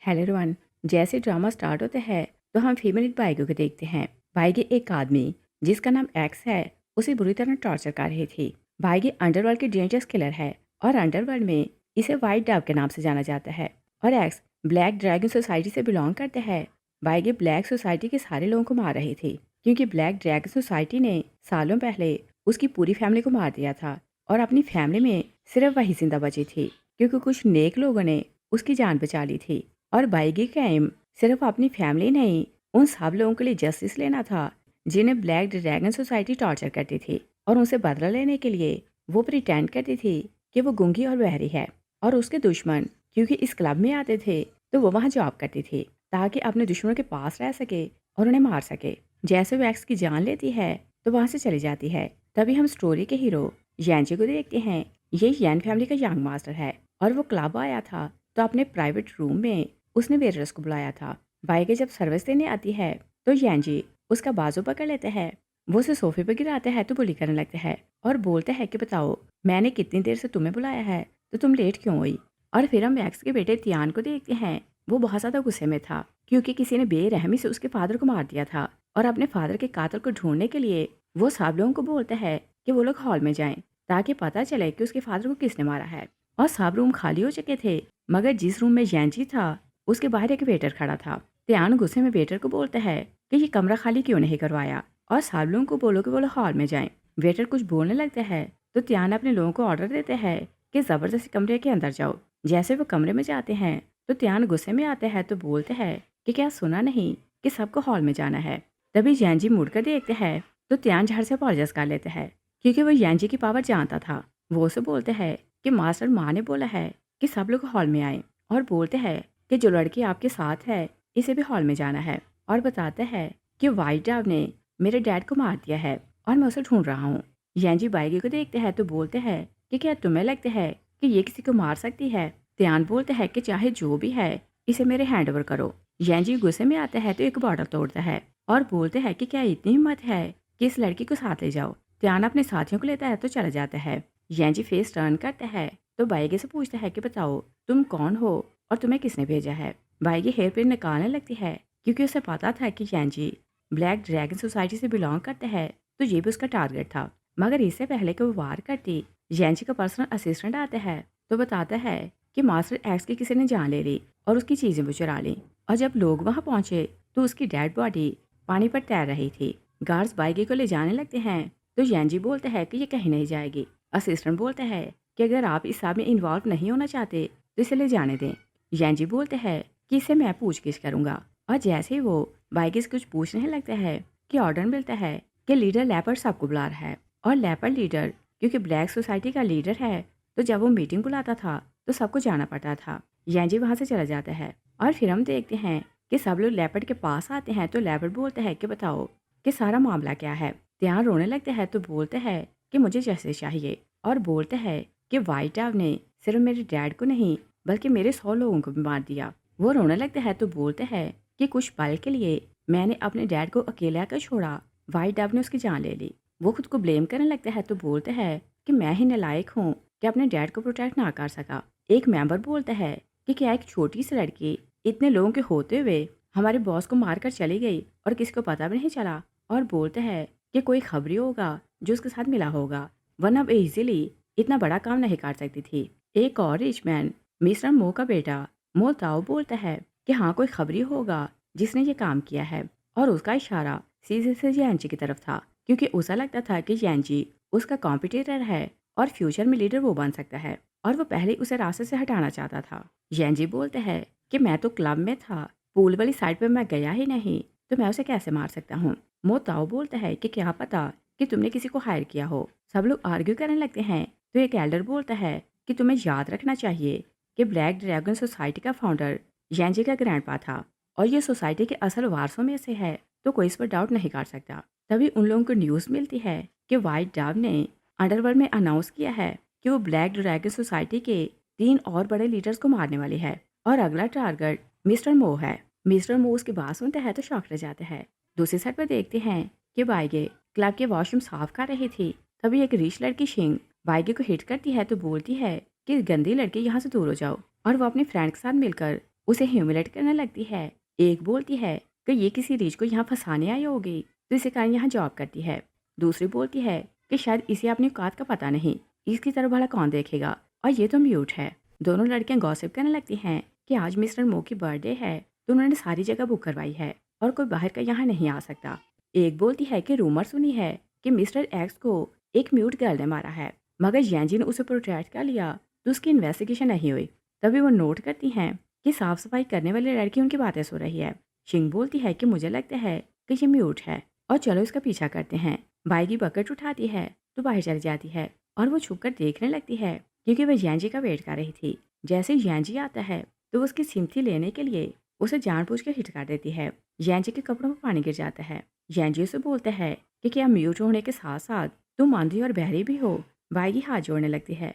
Hello everyone. जैसे drama start होता है तो हम फीमेल बाइगो को देखते हैं। बाइगे एक आदमी जिसका नाम एक्स है उसे बुरी तरह टॉर्चर कर रही थी। बाइगे अंडरवर्ल्ड के डेंजरस किलर है और अंडरवर्ल्ड में इसे वाइट डव के नाम से जाना जाता है और एक्स ब्लैक ड्रैगन सोसाइटी से बिलोंग करते हैं। बाइगे ब्लैक सोसाइटी के सारे लोगों को मार रही थी क्योंकि ब्लैक ड्रैगन सोसाइटी ने सालों पहले उसकी पूरी फैमिली को मार दिया था और अपनी फैमिली में सिर्फ वही जिंदा बची थी क्योंकि कुछ नेक लोगों ने उसकी जान बचा ली थी। और बाइगी का एम सिर्फ अपनी फैमिली नहीं, उन सब लोगों के लिए जस्टिस लेना था जिन्हें ब्लैक ड्रैगन सोसाइटी टॉर्चर करती थी और उनसे बदला लेने के लिए वो प्रिटेंड करती थी कि वो गूंगी और बहरी है। और उसके दुश्मन क्योंकि इस क्लब में आते थे तो वो वहाँ जॉब करती थी ताकि अपने दुश्मनों के पास रह सके और उन्हें मार सके। जैसे वो एक्स की जान लेती है तो वहाँ से चली जाती है। तभी हम स्टोरी के हीरो यांची को देखते हैं। ये यैन फैमिली का यंग मास्टर है और वो क्लब आया था तो अपने प्राइवेट रूम में उसने वेटरस को बुलाया था। बाइगे जब सर्विस देने आती है तो यांजी उसका बाजू पकड़ लेते हैं। वो उसे सोफे पर गिराते हैं तो बुली करने लगते हैं और बोलते हैं कि बताओ मैंने कितनी देर से तुम्हें बुलाया है तो तुम लेट क्यों हुई। और फिर हम एक्स के बेटे तियान को देखते हैं। वो बहुत ज़्यादा गुस्से में था क्योंकि किसी ने बेरहमी से उसके फादर को मार दिया था और अपने फादर के कातिल को ढूंढने के लिए वो सब लोगों को बोलता है कि वो लोग हॉल में जाएं ताकि पता चले कि उसके फादर को किसने मारा है। और सब रूम खाली हो चुके थे मगर जिस रूम में यांजी था उसके बाहर एक वेटर खड़ा था। त्यान गुस्से में वेटर को बोलता है कि ये कमरा खाली क्यों नहीं करवाया और सब लोगों को बोलो कि वो लोग हॉल में जाएं। वेटर कुछ बोलने लगता है तो त्यान अपने लोगों को ऑर्डर देते हैं कि जबरदस्ती कमरे के अंदर जाओ। जैसे वो कमरे में जाते हैं तो त्यान गुस्से में आते हैं तो बोलते हैं कि क्या सुना नहीं कि सबको हॉल में जाना है। तभी यांजी मुड़कर देखते हैं तो त्यान झाड़ से अपॉलोजाइज कर लेते हैं क्योंकि वो यांजी की पावर जानता था। वो उसे बोलते हैं कि मास्टर माँ ने बोला है कि सब लोग हॉल में आए और बोलते हैं कि जो लड़की आपके साथ है इसे भी हॉल में जाना है और बताते हैं कि वाइट डव ने मेरे डैड को मार दिया है और मैं उसे ढूंढ रहा हूँ। यांजी बाइगी को देखते हैं तो बोलते हैं कि क्या तुम्हें लगता है कि ये किसी को मार सकती है। त्यान बोलते हैं कि चाहे जो भी है इसे मेरे हैंड ओवर करो। यांजी गुस्से में आता है तो एक बॉटल तोड़ता है और बोलते हैं कि क्या इतनी हिम्मत है कि इस लड़की को साथ ले जाओ। त्यान अपने साथियों को लेता है तो चला जाता है। यांजी फेस टर्न करता है तो बाइगे से पूछता है कि बताओ तुम कौन हो और तुम्हें किसने भेजा है। बाइगे हेयर पिन निकालने लगती है क्योंकि उसे पता था कि यांजी ब्लैक ड्रैगन सोसाइटी से बिलोंग करते हैं तो ये भी उसका टारगेट था। मगर इससे पहले कि वो वार करती यांजी का पर्सनल असिस्टेंट आता है तो बताता है कि मास्टर एक्स की किसी ने जान ले ली और उसकी चीजें भी चुरा ली। और जब लोग वहां पहुंचे तो उसकी डेड बॉडी पानी पर तैर रही थी। गार्ड्स बाइगे को ले जाने लगते हैं तो यांजी बोलता है कि ये कहीं नहीं जाएगी। असिस्टेंट बोलता है कि अगर आप इस सब में इन्वॉल्व नहीं होना चाहते तो इसे ले जाने दें। यांजी बोलते हैं कि इसे मैं पूछगिछ करूंगा। और जैसे ही वो बाइगे से कुछ पूछने लगता है कि ऑर्डर मिलता है कि लीडर लेपर्ड सबको बुला रहा है। और लेपर्ड लीडर क्योंकि ब्लैक सोसाइटी का लीडर है तो जब वो मीटिंग बुलाता था तो सबको जाना पड़ता था। यांजी वहां से चला जाता है और फिर हम देखते हैं कि सब लोग लेपर्ड के पास आते हैं तो लेपर्ड बोलता है कि बताओ कि सारा मामला क्या है। त्यान रोने लगते हैं तो बोलते हैं कि मुझे जस्टिस चाहिए और बोलते हैं कि वाइट डव ने सिर्फ मेरे डैड को नहीं बल्कि मेरे 100 लोगों को भी मार दिया। वो रोने लगते हैं तो बोलते हैं कि कुछ पल के लिए मैंने अपने डैड को अकेला कर छोड़ा, वाइट डव ने उसकी जान ले ली। वो खुद को ब्लेम करने लगता है तो बोलते हैं कि मैं ही नालायक हूँ कि अपने डैड को प्रोटेक्ट ना कर सका। एक मेंबर बोलता है कि क्या एक छोटी सी लड़की इतने लोगों के होते हुए हमारे बॉस को मारकर चली गई और किसी को पता भी नहीं चला। और बोलते हैं कि कोई खबरी होगा जो उसके साथ मिला होगा वरना वो इजीली इतना बड़ा काम नहीं कर सकती थी। एक और रिच मैन मिस्टर मो का बेटा मो ताओ बोलता है कि हाँ कोई खबरी होगा जिसने ये काम किया है और उसका इशारा सीधे से यांची की तरफ था क्योंकि उसे लगता था कि यांची उसका कॉम्पिटिटर है और फ्यूचर में लीडर वो बन सकता है और वो पहले उसे रास्ते से हटाना चाहता था। यांची बोलते हैं कि मैं तो क्लब में था, पूल वाली साइड पर मैं गया ही नहीं तो मैं उसे कैसे मार सकता हूँ। मो ताओ बोलता है कि क्या पता कि तुमने किसी को हायर किया हो। सब लोग आर्ग्यू करने लगते हैं तो एक एल्डर बोलता है कि तुम्हें याद रखना चाहिए कि ब्लैक ड्रैगन सोसाइटी का फाउंडर यांजी का ग्रैंडपा था और ये सोसाइटी के असल वारसों में से है तो कोई इस पर डाउट नहीं कर सकता। तभी उन लोगों को न्यूज़ मिलती है कि वाइट डव ने अंडरवर्ल्ड में अनाउंस किया है कि वो ब्लैक ड्रैगन सोसाइटी के 3 और बड़े लीडर्स को मारने वाली है और अगला टारगेट मिस्टर मो है। मिस्टर मो उसकी बात सुनते हैं तो शॉक रह जाते हैं। दूसरी साइड पर देखते हैं कि बाइगे क्लब के वॉशरूम साफ कर रही थी। तभी एक रिच लड़की शिंग बाइगे को हिट करती है तो बोलती है कि गंदी लड़की यहाँ से दूर हो जाओ और वो अपने फ्रेंड के साथ मिलकर उसे ह्यूमिलेट करने लगती है। एक बोलती है कि ये किसी रिच को यहाँ फंसाने आई होगी तो इसी कारण यहाँ जॉब करती है। दूसरी बोलती है कि शायद इसे अपनी औकात का पता नहीं, इसकी तरफ भला कौन देखेगा, और ये तो म्यूट है। दोनों लड़कियां गॉसिप करने लगती हैं कि आज मिस्टर मो की बर्थडे है तो उन्होंने सारी जगह बुक करवाई है और कोई बाहर का यहाँ नहीं आ सकता। एक बोलती है कि रूमर सुनी है कि मिस्टर एक्स को एक म्यूट गर्ल ने मारा है, मगर यांजी ने उसे प्रोटेक्ट कर लिया तो उसकी इन्वेस्टिगेशन नहीं हुई। तभी वो नोट करती हैं कि साफ सफाई करने वाली लड़की उनकी बातें सुन रही है। शिंग बोलती है कि मुझे लगता है कि ये म्यूट है और चलो इसका पीछा करते हैं। बाई की बकेट उठाती है तो बाहर चली जाती है और वो छुप कर देखने लगती है क्योंकि वह यांजी का वेट कर रही थी। जैसे यांजी आता है तो वो उसकी सिम्पथी लेने के लिए उसे जानबूझकर हिट कर देती है। यांजी के कपड़ों में पानी गिर जाता है। यांजी उसे बोलता है कि क्या म्यूट होने के साथ साथ तुम अंधी और बहरी भी हो। बाई हाथ जोड़ने लगती है।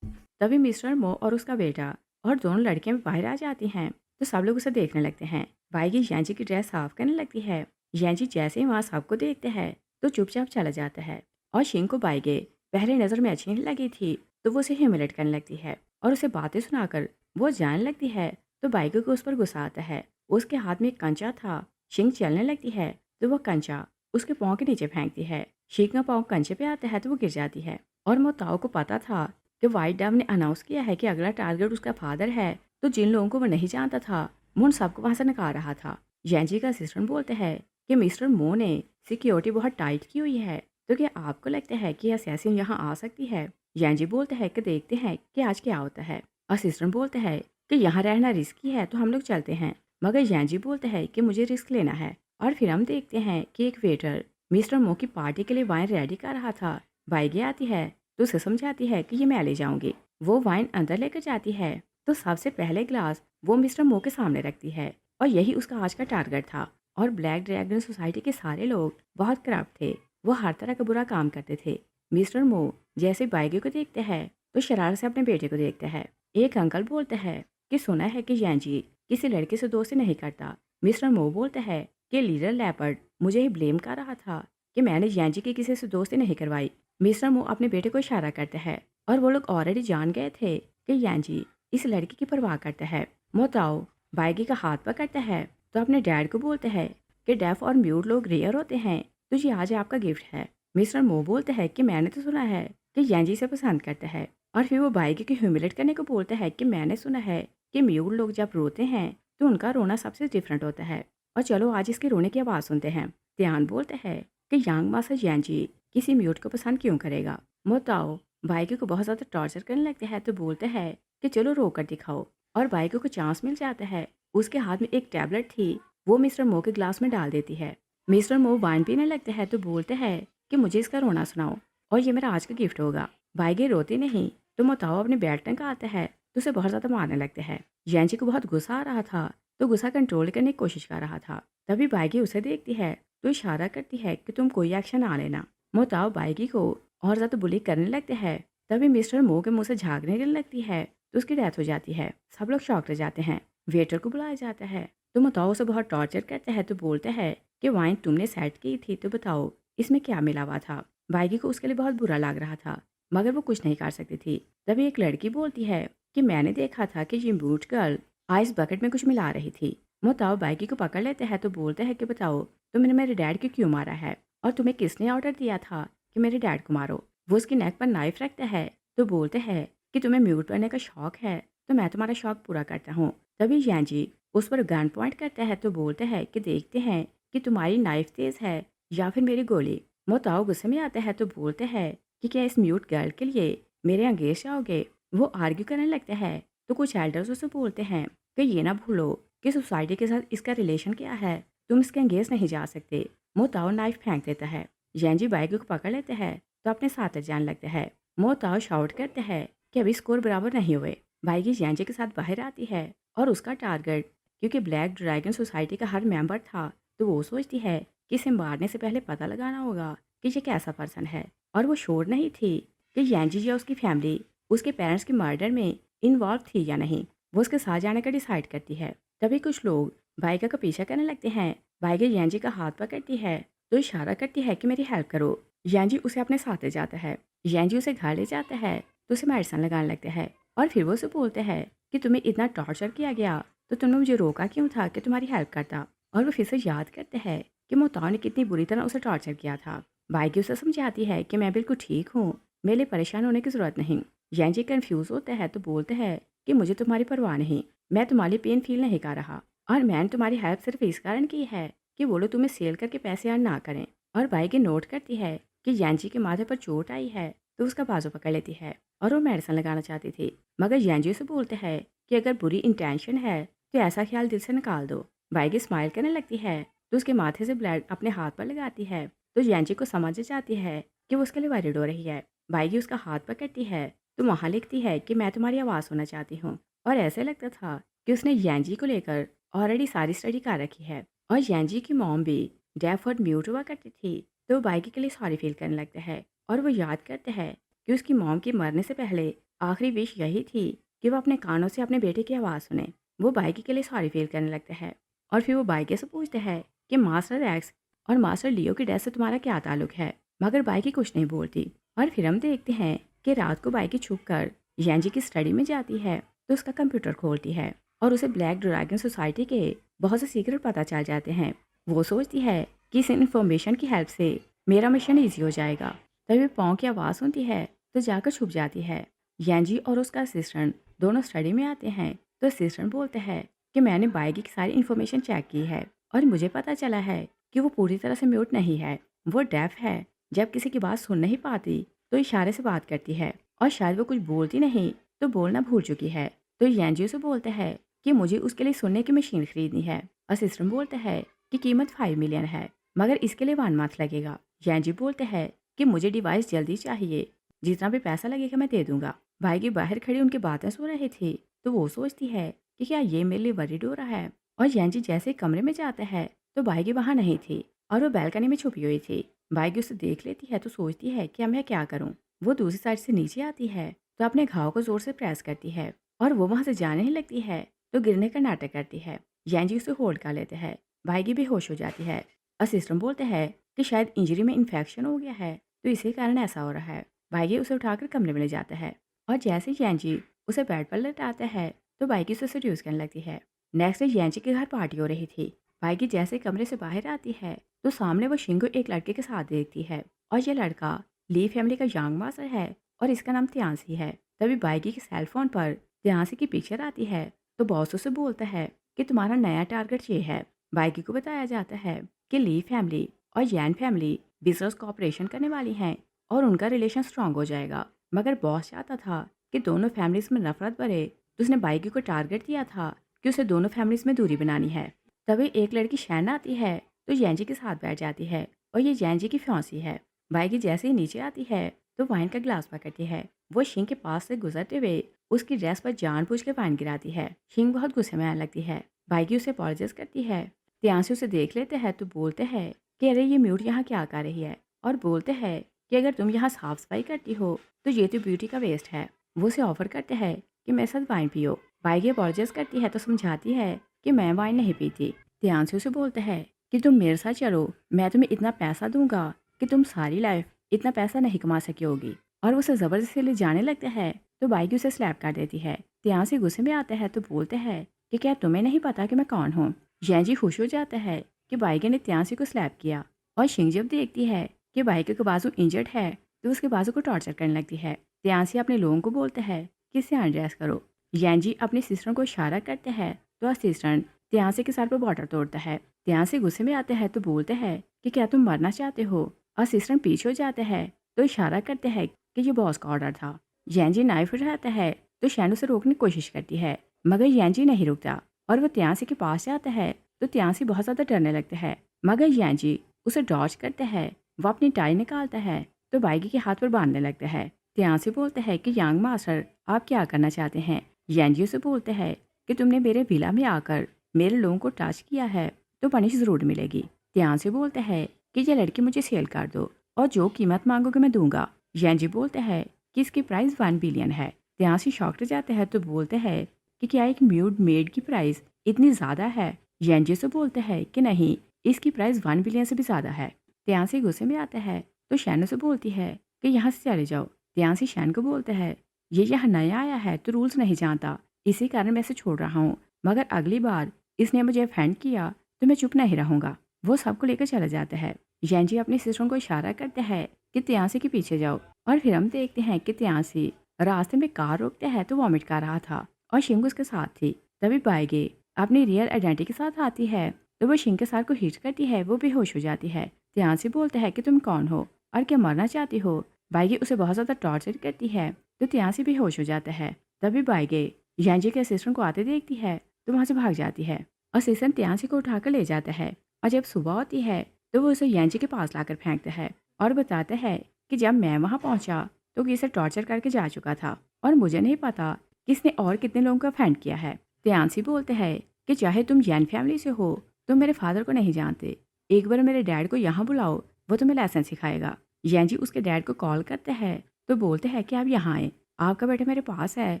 तभी मिस्टर मो और उसका बेटा और दोनों लड़कियां भी बाहर आ जाती हैं तो सब लोग उसे देखने लगते हैं। बाई यांजी की ड्रेस साफ करने लगती है। यांजी जैसे ही वहाँ सबको देखते हैं तो चुपचाप चला जाता है और शिंग को बाईगे पहले नज़र में अच्छी नहीं लगी थी तो वो उसे ह्यूमिलेट करने लगती है और उसे बातें सुनाकर वो जाने लगती है तो बाईगे को उस पर गुस्सा आता है। उसके हाथ में एक कंचा था। शिंग चलने लगती है तो वह कंचा उसके पाँव के नीचे फेंकती है। शिंग का पाँव कंचे पे आता है तो वो गिर जाती है और मोताओ को पता था कि व्हाइट डव ने अनाउंस किया है कि अगला टारगेट उसका फादर है, तो जिन लोगों को वो नहीं जानता था वो उन सबको वहां से निकाल रहा था। यांजी का असिस्टेंट बोलते हैं कि मिस्टर मो ने सिक्योरिटी बहुत टाइट की हुई है तो क्या आपको लगता है कि असैसिन यहाँ आ सकती है। यांजी बोलते हैं कि देखते हैं कि आज क्या होता है। असिस्टेंट बोलते हैं कि यहाँ रहना रिस्की है तो हम लोग चलते हैं, मगर यांजी बोलते हैं कि मुझे रिस्क लेना है। और फिर हम देखते हैं कि एक वेटर मिस्टर मो की पार्टी के लिए वाइन रेडी कर रहा था। बाइगे आती है तो उसे समझाती है कि ये मैं ले जाऊंगी। वो वाइन अंदर लेकर जाती है तो सबसे पहले ग्लास वो मिस्टर मो के सामने रखती है और यही उसका आज का टारगेट था। और ब्लैक ड्रैगन सोसाइटी के सारे लोग बहुत करप्ट थे, वो हर तरह का बुरा काम करते थे। मिस्टर मो जैसे बाइगे को देखते हैं तो शरारत से अपने बेटे को देखते हैं। एक अंकल बोलते हैं कि सुना है कि यांजी किसी लड़के से दोस्ती नहीं करता। मिस्टर मो बोलते हैं कि लीडर लेपर्ड मुझे ही ब्लेम कर रहा था कि मैंने यांजी की किसी से दोस्ती नहीं करवाई। मिस्टर मो अपने बेटे को इशारा करते हैं और वो लोग ऑलरेडी जान गए थे कि यांजी इस लड़की की परवाह करता है। मोताओ बाइगी का हाथ पकड़ता है तो अपने डैड को बोलते हैं कि डेफ और म्यूट लोग रेयर होते हैं तो ये आज आपका गिफ्ट है। मिस्टर मो बोलते हैं कि मैंने तो सुना है कि यांजी से पसंद करता है। और फिर वो बाइगी को ह्यूमिलेट करने को बोलता है कि मैंने सुना है कि म्यूट लोग जब रोते हैं तो उनका रोना सबसे डिफरेंट होता है, और चलो आज इसके रोने की आवाज़ सुनते हैं। ध्यान बोलते हैं कि यांग मासा यांजी किसी म्यूट को पसंद क्यों करेगा। मोताओ बाइकी को बहुत ज़्यादा टॉर्चर करने लगते हैं तो बोलते हैं कि चलो रो कर दिखाओ। और बाइकी को चांस मिल जाता है। उसके हाथ में एक टैबलेट थी, वो मिस्टर मो के ग्लास में डाल देती है। मिस्टर मो वाइन पीने लगते हैं तो बोलते हैं कि मुझे इसका रोना सुनाओ और ये मेरा आज का गिफ्ट होगा। बाइकी रोती नहीं तो मोताओ अपने बेल्ट टंगाता है तो उसे बहुत ज़्यादा मारने लगते हैं। यांची को बहुत गुस्सा आ रहा था तो गुस्सा कंट्रोल करने की कोशिश कर रहा था। तभी बाइकी उसे देखती है तो इशारा करती है कि तुम कोई एक्शन ना लेना। मोताओ बाइकी को और ज़्यादा बुली करने लगते हैं। तभी मिस्टर मो के मुंह से झाग निकलने लगती है तो उसकी डेथ हो जाती है। सब लोग शॉक रह जाते हैं। वेटर को बुलाया जाता है तो मोताओ उसे बहुत टॉर्चर करते हैं तो बोलते हैं कि वाइन तुमने सेट की थी तो बताओ इसमें क्या मिला हुआ था। बाइकी को उसके लिए बहुत बुरा लग रहा था मगर वो कुछ नहीं कर सकती थी। तभी एक लड़की बोलती है कि मैंने देखा था कि ये बूट गर्ल आइस बकेट में कुछ मिला रही थी। मोताओ बाइकी को पकड़ लेते हैं तो बोलते हैं कि बताओ तुमने मेरे डैड को क्यों मारा है और तुम्हें किसने ऑर्डर दिया था कि मेरे डैड को मारो। वो उसकी नेक पर नाइफ रखता है तो बोलते हैं कि तुम्हें म्यूट बनने का शौक है तो मैं तुम्हारा शौक पूरा करता हूँ। तभी यांजी उस पर गन पॉइंट करता है तो बोलते हैं कि देखते हैं कि तुम्हारी नाइफ तेज है या फिर मेरी गोली। मोताओ गुस्से में आता है तो बोलते हैं कि क्या इस म्यूट गर्ल के लिए मेरे अंगेज जाओगे। वो आर्ग्यू करने लगते हैं तो कुछ एल्डर्स उसे बोलते हैं कि ये ना भूलो कि सोसाइटी के साथ इसका रिलेशन क्या है, तुम इसके अंगेज नहीं जा सकते। मोताओ नाइफ फेंक देता है। यांजी बाइकी को पकड़ लेते हैं तो अपने साथ जाने लगते हैं। मोताओ शाउट करते हैं कि अभी स्कोर बराबर नहीं हुए। बाइकी यांजी के साथ बाहर आती है और उसका टारगेट क्योंकि ब्लैक ड्रैगन सोसाइटी का हर मेंबर था तो वो सोचती है कि इसे मारने से पहले पता लगाना होगा कि ये कैसा पर्सन है। और वो श्योर नहीं थी कि यांजी या उसकी फैमिली उसके पेरेंट्स के मर्डर में इन्वॉल्व थी या नहीं। वो उसके साथ जाने का डिसाइड करती है। तभी कुछ लोग बाइका का पीछा करने लगते हैं। बाइका यांजी का हाथ पकड़ती है तो इशारा करती है कि मेरी हेल्प करो। यांजी उसे अपने साथ ले जाता है। यांजी उसे घर ले जाता है तो उसे मेडिसिन लगाने लगते हैं और फिर वो उसे बोलते हैं कि तुम्हें इतना टॉर्चर किया गया तो तुमने मुझे रोका क्यों था कि तुम्हारी हेल्प करता। और वो फिर से याद करते हैं कि मोताव ने कितनी बुरी तरह उसे टॉर्चर किया था। बाइगी उसे समझाती है कि मैं बिल्कुल ठीक हूँ, मेरे लिए परेशान होने की ज़रूरत नहीं। यांजी कंफ्यूज होते हैं तो बोलते हैं कि मुझे तुम्हारी परवाह नहीं, मैं तुम्हारी पेन फील नहीं कर रहा, और मैंने तुम्हारी हेल्प सिर्फ इस कारण की है कि वो लोग तुम्हें सेल करके पैसे अर्न ना करें। और बाइगी नोट करती है कि यांजी के माथे पर चोट आई है तो उसका बाजू पकड़ लेती है और वो मेडिसिन लगाना चाहती थी। मगर यांजी उसे बोलते हैं कि अगर बुरी इंटेंशन है तो ऐसा ख्याल दिल से निकाल दो। बाइगी स्माइल करने लगती है तो उसके माथे से ब्लड अपने हाथ पर लगाती है तो यांजी को समझ जाती है कि वो उसके लिए वरिड हो रही है। बाइगी उसका हाथ पकड़ती है तो वहाँ लिखती है कि मैं तुम्हारी आवाज़ सुनना चाहती हूँ। और ऐसे लगता था कि उसने यांजी को लेकर ऑलरेडी सारी स्टडी कर रखी है। और यांजी की मॉम भी डेफ और म्यूट हुआ करती थी तो वो बाइगी के लिए सॉरी फील करने लगता है। और वो याद करते हैं कि उसकी मॉम के मरने से पहले आखिरी विश यही थी कि वो अपने कानों से अपने बेटे की आवाज़ सुने। वो बाइगी के लिए सॉरी फील करने लगता है और फिर वो बाइगी से पूछते हैं कि मास्टर एक्स और मास्टर लियो की डेथ से तुम्हारा क्या ताल्लुक है। मगर बाइगी कुछ नहीं बोलती। और फिर हम देखते हैं कि रात को बाइगी छुप कर यांजी की स्टडी में जाती है तो उसका कंप्यूटर खोलती है और उसे ब्लैक ड्रैगन सोसाइटी के बहुत से सीक्रेट पता चल जाते हैं। वो सोचती है कि इस इन्फॉर्मेशन की हेल्प से मेरा मिशन ईजी हो जाएगा। तभी पाँव की आवाज़ सुनती है तो जाकर छुप जाती है। यांजी और उसका असिस्टेंट दोनों स्टडी में आते हैं तो असिस्टेंट बोलते हैं कि मैंने बाइगी की सारी इन्फॉर्मेशन चेक की है और मुझे पता चला है कि वो पूरी तरह से म्यूट नहीं है, वो डेफ है। जब किसी की बात सुन नहीं पाती तो इशारे से बात करती है और शायद वो कुछ बोलती नहीं तो बोलना भूल चुकी है। तो यांजी से बोलते हैं कि मुझे उसके लिए सुनने की मशीन खरीदनी है। असिस्टेंट बोलते हैं कि कीमत 5 मिलियन है मगर इसके लिए 1 मंथ लगेगा। यांजी बोलते हैं कि मुझे डिवाइस जल्दी चाहिए, जितना भी पैसा लगेगा मैं दे दूंगा। बाइगी बाहर खड़ी उनकी बातें सुन रही थी तो वो सोचती है कि क्या ये मेरे लिए वरीड हो रहा है। और यांजी जैसे कमरे में जाता है तो बाइगी वहाँ नहीं थी और वो बैल्कनी में छुपी हुई थी। बाइगी उसे देख लेती है तो सोचती है कि अब मैं क्या करूँ। वो दूसरी साइड से नीचे आती है तो अपने घाव को जोर से प्रेस करती है और वो वहाँ से जाने ही लगती है तो गिरने का नाटक करती है। यांजी उसे होल्ड कर लेते हैं। बाइगी बेहोश हो जाती है। असिस्टेंट बोलते हैं कि शायद इंजरी में इन्फेक्शन हो गया है तो इसी कारण ऐसा हो रहा है। बाइगी उसे उठाकर कमरे में ले जाता है और जैसे ही यांजी उसे बेड पर लेटाता है तो बाइगी उसे सीड्यूस करने लगती है। नेक्स्ट डे यांजी के घर पार्टी हो रही थी। बाइगी जैसे कमरे से बाहर आती है तो सामने वो शिंगो एक लड़के के साथ देखती है और ये लड़का ली फैमिली का यंग मास्टर है और इसका नाम त्यांसी है। तभी बाइगी के सेल फोन पर त्यांसी की पिक्चर आती है तो बॉस उसे बोलता है कि तुम्हारा नया टारगेट ये है। बाइगी को बताया जाता है कि ली फैमिली और यैन फैमिली बिजनेस कॉपरेशन करने वाली हैं और उनका रिलेशन स्ट्रांग हो जाएगा। मगर बॉस चाहता था कि दोनों फैमिलीज में नफरत बढ़े तो उसने बाइगी को टारगेट दिया था कि उसे दोनों फैमिलीज में दूरी बनानी है। तभी एक लड़की शैन आती है तो यांजी के साथ बैठ जाती है और ये यांजी की फ्यांसी है। बाइगी जैसे ही नीचे आती है तो वाइन का ग्लास पकड़ती है। वो शिंग के पास से गुजरते हुए उसकी ड्रेस पर जानबूझ के वाइन गिराती है। शिंग बहुत गुस्से में आने लगती है। बाइगी उसे अपॉलोजाइज करती है। त्यांसी उसे देख लेते हैं तो बोलते हैं कि अरे ये म्यूट यहाँ क्या कर रही है और बोलते हैं कि अगर तुम यहाँ साफ सफाई करती हो तो ये तो ब्यूटी का वेस्ट है। वो उसे ऑफर करते हैं कि मेरे साथ वाइन पियो। बाइगी अपॉलोजाइज करती है तो समझाती है कि मैं वाइन नहीं पीती। त्यांसी उसे बोलते हैं कि तुम मेरे साथ चलो, मैं तुम्हें इतना पैसा दूंगा कि तुम सारी लाइफ इतना पैसा नहीं कमा सकी होगी। और वो उसे जबरदस्ती ले जाने लगता है तो बाइगी उसे स्लैप कर देती है। त्यांसी गुस्से में आता है तो बोलते हैं कि क्या तुम्हें नहीं पता कि मैं कौन हूँ। यांजी खुश हो जाता है कि बाइगी ने त्यांसी को स्लैप किया और शिंग जब देखती है कि बाइगी का बाजू इंजर्ड है तो उसके बाजू को टॉर्चर करने लगती है। त्यांसी अपने लोगों को बोलते हैं कि इसे अनड्रेस करो। यांजी अपने सिस्टर को इशारा करते हैं तो असिस्टेंट त्यांसी के सर पर बॉटल तोड़ता है। त्यांसी गुस्से में आते हैं तो बोलते हैं कि क्या तुम मरना चाहते हो। असिस्टेंट पीछे हो जाते हैं तो इशारा करते हैं कि ये बॉस का ऑर्डर था। यांजी नाइफ उठाता है तो शैन उसे रोकने की कोशिश करती है मगर यांजी नहीं रुकता और वो त्यांसी के पास जाता है तो त्यांसी बहुत ज़्यादा डरने लगता है। मगर यांजी उसे डॉज करता है। वो अपनी टाई निकालता है तो बाइगी के हाथ पर बांधने लगता है। त्यांसी बोलते हैं कि यंग मास्टर आप क्या करना चाहते हैं। यांजी उसे बोलते हैं कि तुमने मेरे विला में आकर मेरे लोगों को टच किया है तो पनिश ज़रूर मिलेगी। त्यांसी बोलते हैं कि ये लड़की मुझे सेल कर दो और जो कीमत मांगोगे मैं दूंगा। यांजी बोलते हैं कि इसकी प्राइस 1 बिलियन है। त्यांसी शॉक्ड जाते हैं तो बोलते हैं कि क्या एक म्यूट मेड की प्राइस इतनी ज़्यादा है। यांजी से बोलते हैं कि नहीं, इसकी प्राइस 1 बिलियन से भी ज़्यादा है। त्यांसी गुस्से में आता है तो शैन से बोलती है कि यहाँ से चले जाओ। त्यांसी शैन को बोलते हैं ये यहाँ नया आया है तो रूल्स नहीं जानता, इसी कारण मैं इसे छोड़ रहा हूँ। मगर अगली बार इसने मुझे ऑफेंड किया तो मैं चुप नहीं रहूंगा। वो सबको लेकर चला जाता है। यांजी अपनी सिस्टर को इशारा करता है कि त्यांसी के पीछे जाओ और फिर हम देखते हैं कि त्यांसी रास्ते में कार रोकते हैं तो वॉमिट कर रहा था और शिंग उसके साथ थी। तभी बाइगे अपनी रियल आइडेंटिटी के साथ आती है तो वो शिंग के साथ को हिट करती है। वो बेहोश हो जाती है। त्यांसी बोलता है कि तुम कौन हो और क्या मरना चाहती हो। बाइगे उसे बहुत ज़्यादा टॉर्चर करती है तो त्यांसी बेहोश हो जाता है। तभी बाइगे यांजी के असिस्टेंट को आते देखती है तो वहाँ से भाग जाती है। असिस्टेंट त्यांसी को उठाकर ले जाता है और जब सुबह होती है तो वो उसे यांजी के पास लाकर फेंकता है और बताता है कि जब मैं वहाँ पहुँचा तो किसे टॉर्चर करके जा चुका था और मुझे नहीं पता किसने और कितने लोगों को ऑफेंड किया है। त्यांसी बोलते हैं कि चाहे तुम यन फैमिली से हो तो मेरे फादर को नहीं जानते, एक बार मेरे डैड को यहाँ बुलाओ, वो तुम्हें लेसन सिखाएगा। यांजी उसके डैड को कॉल करते हैं तो बोलते हैं कि आप यहाँ आए, आपका बेटा मेरे पास है,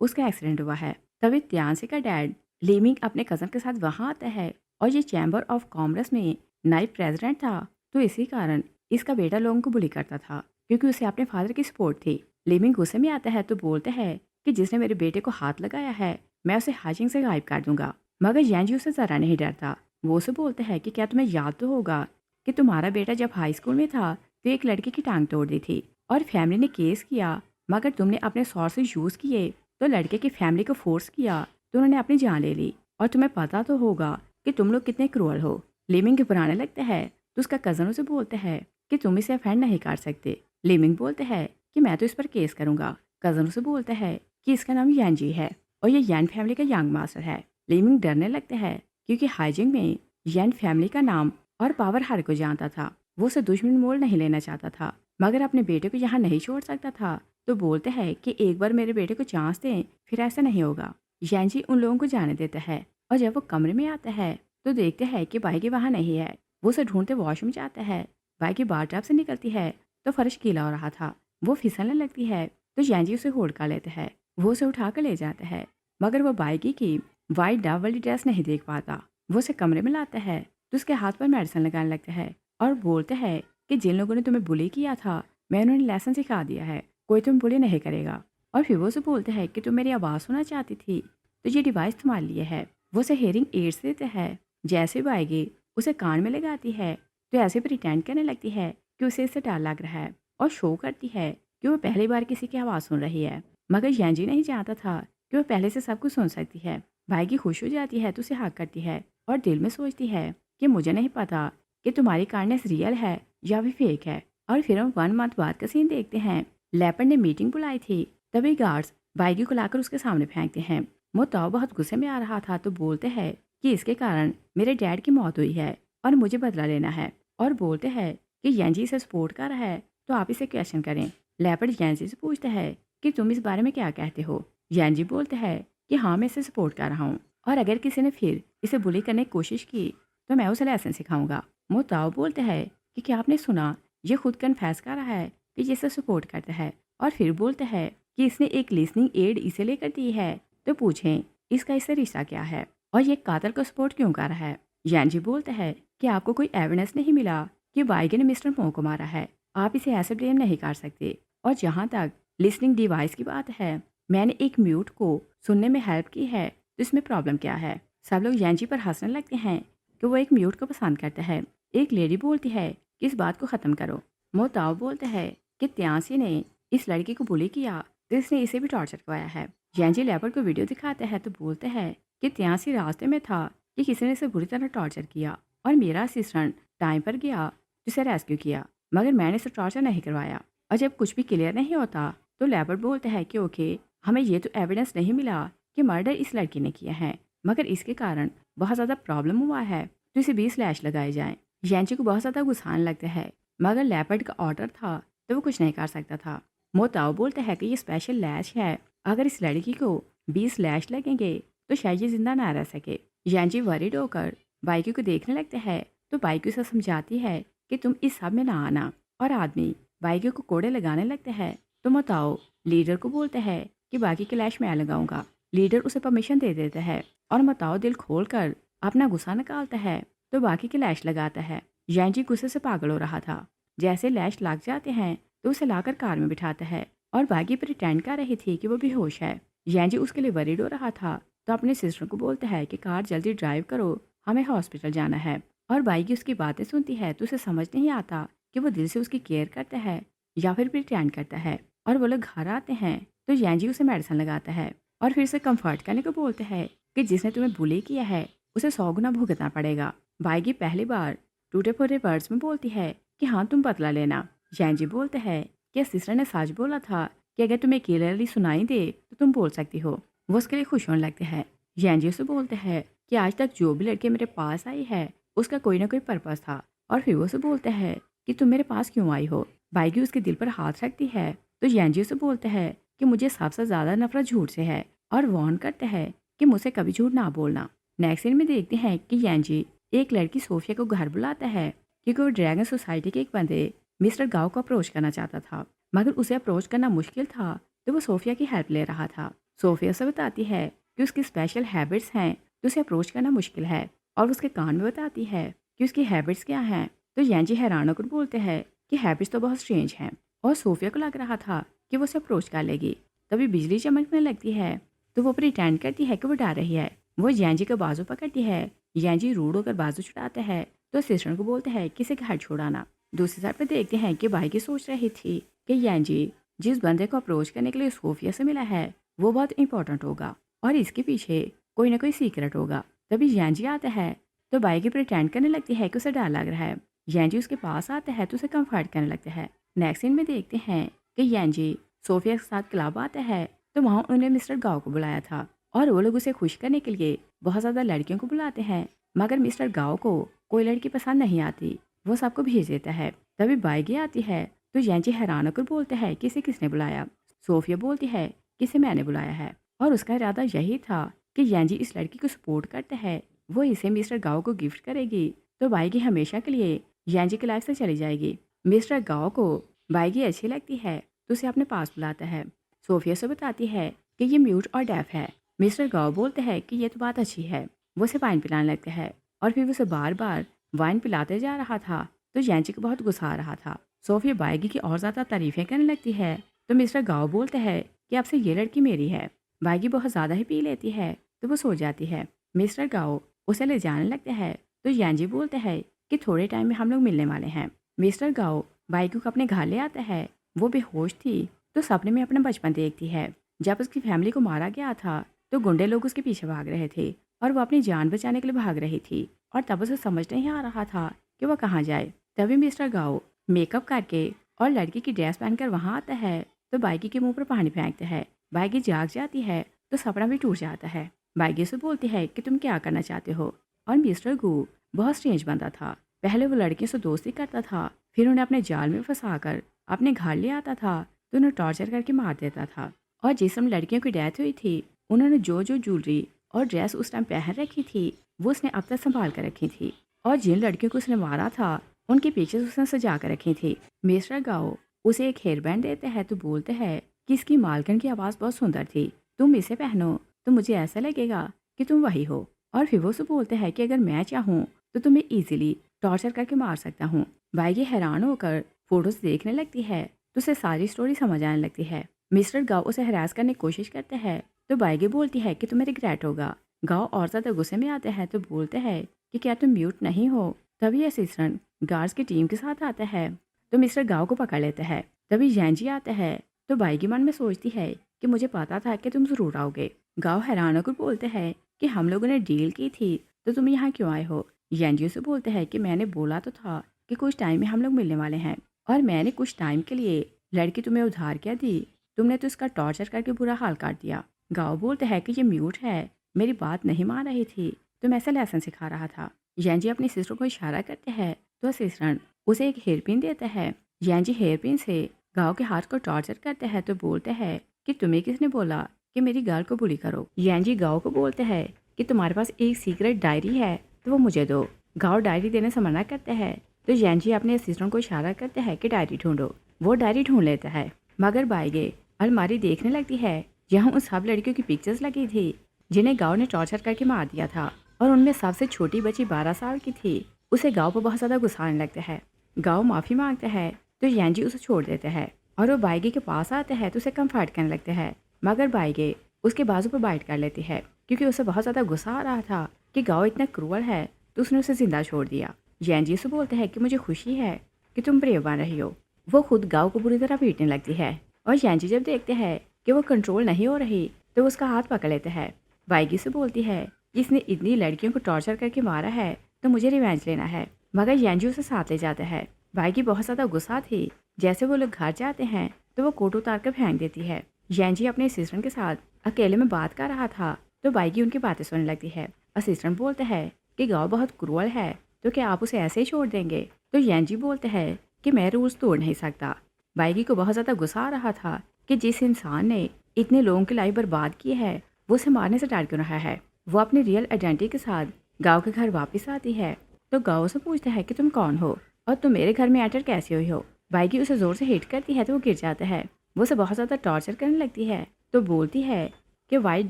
उसका एक्सीडेंट हुआ है। तभी त्यांसी का डैड लीमिंग अपने कज़न के साथ वहाँ आता है और ये चैम्बर ऑफ कॉमर्स में नाइब प्रेसिडेंट था तो इसी कारण इसका बेटा लोगों को बुली करता था क्योंकि उसे अपने फादर की सपोर्ट थी। लीमिंग गुस्से में आता है तो बोलते हैं कि जिसने मेरे बेटे को हाथ लगाया है मैं उसे हाजिंग से गायब कर दूंगा। मगर यांजी उसे ज़रा नहीं डरता। वो उसे बोलते हैं कि क्या तुम्हें याद तो होगा कि तुम्हारा बेटा जब हाई स्कूल में था तो एक लड़के की टांग तोड़ दी थी और फैमिली ने केस किया, मगर तुमने अपने सोर्सेज यूज़ किए तो लड़के की फैमिली को फोर्स किया तो उन्होंने अपनी जान ले ली और तुम्हें पता तो होगा कि तुम लोग कितने क्रूअल हो। लीमिंग घबराने लगता है तो उसका कज़न उसे बोलता है कि तुम इसे ऑफेंड नहीं कर सकते। लीमिंग बोलते हैं कि मैं तो इस पर केस करूंगा। कज़न उसे बोलता है कि इसका नाम यांजी है और ये यन फैमिली का यंग मास्टर है। लीमिंग डरने लगता है क्योंकि हाइजिंग में यन फैमिली का नाम और पावर हर को जानता था। वो उसे दुश्मन मोल नहीं लेना चाहता था मगर अपने बेटे को यहाँ नहीं छोड़ सकता था तो बोलते हैं कि एक बार मेरे बेटे को चांस दें, फिर ऐसा नहीं होगा। यांजी उन लोगों को जाने देता है और जब वो कमरे में आता है तो देखते हैं कि बाइगी वहाँ नहीं है। वो उसे ढूंढते वॉशरूम जाता है। बाइगी बाथटब से निकलती है तो फर्श गीला हो रहा था। वो फिसलने लगती है तो यांजी उसे होल्ड कर लेता है। वो उसे उठा कर ले जाता है मगर वो बाइगी की वाइट डब वाली ड्रेस नहीं देख पाता। वो उसे कमरे में लाता है तो उसके हाथ पर मेडिसिन लगाने लगता है और बोलते हैं कि जिन लोगों ने तुम्हें बुली किया था मैं उन्होंने लेसन सिखा दिया है, कोई तुम्हें बुली नहीं करेगा। और फिर वो उसे बोलते हैं कि तुम मेरी आवाज़ सुनना चाहती थी तो ये डिवाइस तुम्हारे लिए है। वो उसे हेयरिंग एड्स देते हैं। जैसे भी आएगी उसे कान में लगाती है तो ऐसे प्रिटेंड करने लगती है कि उसे इससे डर लग रहा है और शो करती है कि वो पहली बार किसी की आवाज़ सुन रही है। मगर यांजी नहीं जानता था कि वो पहले से सब कुछ सुन सकती है। बाइगी खुश हो जाती है तो उसे हक करती है और दिल में सोचती है कि मुझे नहीं पता कि तुम्हारी काइंडनेस रियल है या भी फेक है। और फिर हम 1 मंथ बाद का सीन देखते हैं। लेपर्ड ने मीटिंग बुलाई थी तभी गार्ड्स बाइगी को लाकर उसके सामने फेंकते हैं। मोताओ बहुत गुस्से में आ रहा था तो बोलते हैं कि इसके कारण मेरे डैड की मौत हुई है और मुझे बदला लेना है और बोलते हैं कि यांजी इसे सपोर्ट कर रहा है तो आप इसे क्वेश्चन करें। लेपर्ड यांजी से पूछता है कि तुम इस बारे में क्या कहते हो। यांजी बोलते हैं कि हाँ मैं इसे सपोर्ट कर रहा हूँ और अगर किसी ने फिर इसे बुली करने की कोशिश की तो मैं उसे लेसन सिखाऊंगा। मोताओ बोलते हैं कि क्या आपने सुना, ये खुद कन्फेस कर रहा है कि ये इसे सपोर्ट करता है और फिर बोलते हैं कि इसने एक लिसनिंग एड इसे लेकर दी है तो पूछें इसका इससे रिश्ता क्या है और ये कातल को सपोर्ट क्यों कर रहा है। यांजी बोलते हैं कि आपको कोई एविडेंस नहीं मिला कि बाइगे ने मिस्टर मो को मारा है, आप इसे ऐसे ब्लेम नहीं कर सकते। और जहाँ तक लिसनिंग डिवाइस की बात है, मैंने एक म्यूट को सुनने में हेल्प की है तो इसमें प्रॉब्लम क्या है। सब लोग यांजी पर हंसने लगते हैं कि वो एक म्यूट को पसंद करता है। एक लेडी बोलती है कि इस बात को ख़त्म करो। मोताओ बोलते हैं कि त्यांसी ने इस लड़की को बुली किया तो इसने इसे भी टॉर्चर करवाया है। यांजी लेपर्ड को वीडियो दिखाते हैं तो बोलते हैं कि त्यांसी रास्ते में था कि किसी ने इसे बुरी तरह टॉर्चर किया और मेरा असिस्टेंट टाइम पर गया जिसे रेस्क्यू किया मगर मैंने इसे टॉर्चर नहीं करवाया। और जब कुछ भी क्लियर नहीं होता तो लेपर्ड बोलते हैं कि ओके हमें ये तो एविडेंस नहीं मिला कि मर्डर इस लड़की ने किया है मगर इसके कारण बहुत ज़्यादा प्रॉब्लम हुआ है तो इसे 20 लैश लगाए जाएं। यांची को बहुत ज़्यादा गुस्सान लगता है मगर लेपर्ड का ऑर्डर था तो वो कुछ नहीं कर सकता था। मोताओ बोलते हैं कि ये स्पेशल लैश है, अगर इस लड़की को 20 लैश लगेंगे तो शायद ये जिंदा ना रह सके। यांची वरीड होकर बाइकी को देखने लगते हैं तो बाइकी उसे समझाती है कि तुम इस सब में ना आना और आदमी बाइकी को कोड़े लगाने लगते हैं तो मोताओ लीडर को बोलते हैं कि बाकी की लैश मैं लगाऊंगा। लीडर उसे परमिशन दे देता है और मोताओ दिल खोल कर अपना गुस्सा निकालता है तो बाकी की लैश लगाता है। यांची गुस्से से पागल हो रहा था। जैसे लैश लग जाते हैं तो उसे लाकर कार में बिठाता है और बाकी प्रिटेंड कर रही थी कि वो बेहोश है। यांची उसके लिए वरीड हो रहा था तो अपने सिस्टर को बोलता है कि कार जल्दी ड्राइव करो, हमें हॉस्पिटल जाना है। और बाइगी उसकी बातें सुनती है तो उसे समझ नहीं आता कि वो दिल से उसकी केयर करता है या फिर प्रिटेंड करता है। और वो लोग घर आते हैं तो यांजी उसे मेडिसिन लगाता है और फिर से कंफर्ट करने को बोलते हैं कि जिसने तुम्हें बुली किया है उसे 100 गुना भुगतना पड़ेगा। बाइगी पहली बार टूटे फूटे वर्ड्स में बोलती है कि हाँ तुम बदला लेना। यांजी बोलते हैं कि सिस्टर ने सच बोला था कि अगर तुम्हें क्लियरली सुनाई दे तो तुम बोल सकती हो। वो उसके लिए खुश होने लगते हैं। यांजी उसे बोलते हैं कि आज तक जो भी लड़के मेरे पास आई है उसका कोई ना कोई पर्पस था। और फिर वो उसे बोलते हैं कि तुम मेरे पास क्यों आई हो। बाइगी उसके दिल पर हाथ रखती है तो यांजी उसे बोलते हैं कि मुझे सबसे ज़्यादा नफरत झूठ से है और वार्न करते हैं कि मुझसे कभी झूठ ना बोलना। नेक्स्ट सीन में देखते हैं कि यांजी एक लड़की सोफिया को घर बुलाता है क्योंकि वो ड्रैगन सोसाइटी के एक बंदे मिस्टर गाओ को अप्रोच करना चाहता था, मगर उसे अप्रोच करना मुश्किल था तो वो सोफिया की हेल्प ले रहा था। सोफिया से बताती है कि उसकी स्पेशल हैबिट्स हैं तो उसे अप्रोच करना मुश्किल है और उसके कान में बताती है कि उसकी हैबिट्स क्या हैं। तो यांजी हैरान होकर बोलते हैं कि हैबिट्स तो बहुत स्ट्रेंज हैं और सोफिया को लग रहा था कि वो उसे अप्रोच कर लेगी। तभी बिजली चमकने लगती है तो वो प्रिटेंड करती है कि वो डर रही है। वो यांजी का बाजू पकड़ती है। यांजी रूड होकर बाजू छुड़ाते हैं तो सिस्टर को बोलते हैं कि इसे घर छोड़ाना। दूसरी साइड पर देखते हैं कि बाइगी सोच रही थी कि यांजी जिस बंदे को अप्रोच करने के लिए सोफिया से मिला है वो बहुत इंपॉर्टेंट होगा और इसके पीछे कोई ना कोई सीक्रेट होगा। तभी यांजी आता है तो बाइगी प्रिटेंड करने लगती है कि उसे डर लग रहा है। यांजी उसके पास आता है तो उसे कंफर्ट करने लगता है। नेक्स्ट सीन में देखते हैं कि यांजी सोफिया के साथ क्लब आता है तो वहाँ उन्होंने मिस्टर गाओ को बुलाया था और वो लोग उसे खुश करने के लिए बहुत ज़्यादा लड़कियों को बुलाते हैं, मगर मिस्टर गाओ को कोई लड़की पसंद नहीं आती, वो सबको भेज देता है। तभी बाइगी आती है तो यांजी हैरान होकर बोलते हैं कि इसे किसने बुलाया। सोफिया बोलती है कि इसे मैंने बुलाया है और उसका इरादा यही था कि यांजी इस लड़की को सपोर्ट करता है, वो इसे मिस्टर गाओ को गिफ्ट करेगी तो बाइगी हमेशा के लिए यांजी की लाइफ से चली जाएगी। मिस्टर गाओ को बाइगी अच्छी लगती है तो उसे अपने पास बुलाता है। सोफिया से बताती है कि ये म्यूट और डेफ है। मिस्टर गाओ बोलते हैं कि ये तो बात अच्छी है। वो उसे वाइन पिलाने लगते हैं और फिर उसे बार बार वाइन पिलाते जा रहा था तो यांजी को बहुत गुस्सा आ रहा था। सोफिया बाइगी की और ज़्यादा तारीफें करने लगती है तो मिस्टर गाओ बोलते हैं कि अब से ये लड़की मेरी है। बाइगी बहुत ज़्यादा ही पी लेती है तो वो सो जाती है। मिस्टर गाओ उसे ले जाने लगते हैं तो यांजी बोलते हैं कि थोड़े टाइम में हम लोग मिलने वाले हैं। मिस्टर गाओ बाइगी को अपने घर ले आता है। वो बेहोश थी तो सपने में अपना बचपन देखती है जब उसकी फैमिली को मारा गया था तो गुंडे लोग उसके पीछे भाग रहे थे और वो अपनी जान बचाने के लिए भाग रही थी और तब उसे समझ नहीं आ रहा था कि वो कहाँ जाए। तभी मिस्टर गाओ मेकअप करके और लड़की की ड्रेस पहनकर वहाँ आता है तो बाइगी के मुंह पर पानी फेंकता है। बाइगी जाग जाती है तो सपना भी टूट जाता है। बाइगी से बोलती है कि तुम क्या करना चाहते हो। और मिस्टर गू बहुत स्ट्रेंज बंदा था। पहले वो लड़कियों से दोस्ती करता था, फिर उन्हें अपने जाल में फंसा कर अपने घर ले आता था तो उन्हें टॉर्चर करके मार देता था। और जिस समय लड़कियों की डेथ हुई थी उन्होंने जो जो ज्वेलरी और ड्रेस उस टाइम पहन रखी थी वो उसने अब तक संभाल कर रखी थी और जिन लड़कियों को उसने मारा था उनके पीछे उसने सजा कर रखी थी। मिस्टर गाओ उसे एक हेयर बैंड देते हैं तो बोलते हैं कि इसकी मालकिन की आवाज़ बहुत सुंदर थी, तुम इसे पहनो तो मुझे ऐसा लगेगा कि तुम वही हो। और फिर वो उसे बोलते हैं कि अगर मैं चाहूँ तो तुम्हें ईजिली टॉर्चर करके मार सकता हूँ। बाइगी हैरान होकर फोटोज देखने लगती है तो उसे सारी स्टोरी समझ आने लगती है। मिस्टर गाओ उसे हरास करने की कोशिश करते हैं तो बाइगी बोलती है कि तुम्हें रिग्रेट होगा। गाओ और ज़्यादा गुस्से में आते हैं तो बोलते हैं कि क्या तुम म्यूट नहीं हो। तभी असिस्टेंट गार्ड्स की टीम के साथ आता है तो मिस्टर गाओ को पकड़ लेता है। तभी यांजी आता है तो बाइगी मन में सोचती है कि मुझे पता था कि तुम ज़रूर आओगे। गाओ हैरान होकर बोलते हैं कि हम लोगों ने डील की थी तो तुम यहाँ क्यों आए हो। यांजी से बोलते हैं कि मैंने बोला तो था कि कुछ टाइम में हम लोग मिलने वाले हैं और मैंने कुछ टाइम के लिए लड़की तुम्हें उधार क्या दी, तुमने तो इसका टॉर्चर करके बुरा हाल कर दिया। गाओ बोलते हैं कि ये म्यूट है, मेरी बात नहीं मान रही थी तो मैं ऐसा लेसन सिखा रहा था। यांजी अपनी सिस्टर को इशारा करते हैं तो असिस्टेंट उसे एक हेयर पिन देता है। यांजी हेयर पिन से गाओ के हाथ को टॉर्चर करते हैं तो बोलते हैं कि तुम्हें किसने बोला कि मेरी गर्ल को बुली करो। यांजी गाओ को बोलते हैं कि तुम्हारे पास एक सीक्रेट डायरी है तो वो मुझे दो। गाओ डायरी देने से मना करते हैं तो यांजी अपने असिस्टेंट को इशारा करते हैं कि डायरी ढूंढो। वो डायरी ढूंढ लेता है मगर बाइगे अलमारी देखने लगती है जहाँ उन सब लड़कियों की पिक्चर्स लगी थी जिन्हें गाओ ने टॉर्चर करके मार दिया था और उनमें सबसे छोटी बच्ची 12 साल की थी। उसे गाओ पर बहुत ज़्यादा गुस्सा आने लगता है। गाओ माफ़ी मांगता है तो यांजी उसे छोड़ देते हैं और वो बाइगे के पास आते हैं तो उसे कंफर्ट करने लगते हैं मगर बाइगे उसके बाजू पर बाइट कर लेती है। क्योंकि उसे बहुत ज़्यादा गुस्सा आ रहा था कि गाओ इतना क्रूअल है तो उसने उसे जिंदा छोड़ दिया। येंजी उसे बोलता है कि मुझे खुशी है कि तुम ब्रेव बन रही हो। वो खुद गाओ को बुरी तरह पीटने लगती है और येंजी जब देखते हैं कि वो कंट्रोल नहीं हो रही तो वो उसका हाथ पकड़ लेते हैं। वाइगी से बोलती है कि इसने इतनी लड़कियों को टॉर्चर करके मारा है तो मुझे रिवेंज लेना है, मगर येंजी उसे साथ ले जाता है। वाइगी बहुत ज़्यादा गुस्सा थी। जैसे वो लोग घर जाते हैं तो वो कोट उतार कर फेंक देती है। येंजी अपने असिस्टेंट के साथ अकेले में बात कर रहा था तो वाइगी उनकी बातें सुनने लगती है। असिस्टेंट बोलता है कि गाँव बहुत क्रूअल है तो क्या आप उसे ऐसे ही छोड़ देंगे? तो येंजी बोलते हैं कि मैं रूल्स तोड़ नहीं सकता। वाइगी को बहुत ज़्यादा गुस्सा आ रहा था कि जिस इंसान ने इतने लोगों की लाइफ बर्बाद की है वो उसे मारने से डर क्यों रहा है। वो अपनी रियल आइडेंटिटी के साथ गाँव के घर वापस आती है तो गाँव से पूछता है कि तुम कौन हो और तुम मेरे घर में एंटर कैसे हुई हो। वाइगी उसे ज़ोर से हिट करती है तो वो गिर जाता है। वो उसे बहुत ज़्यादा टॉर्चर करने लगती है तो बोलती है कि वाइट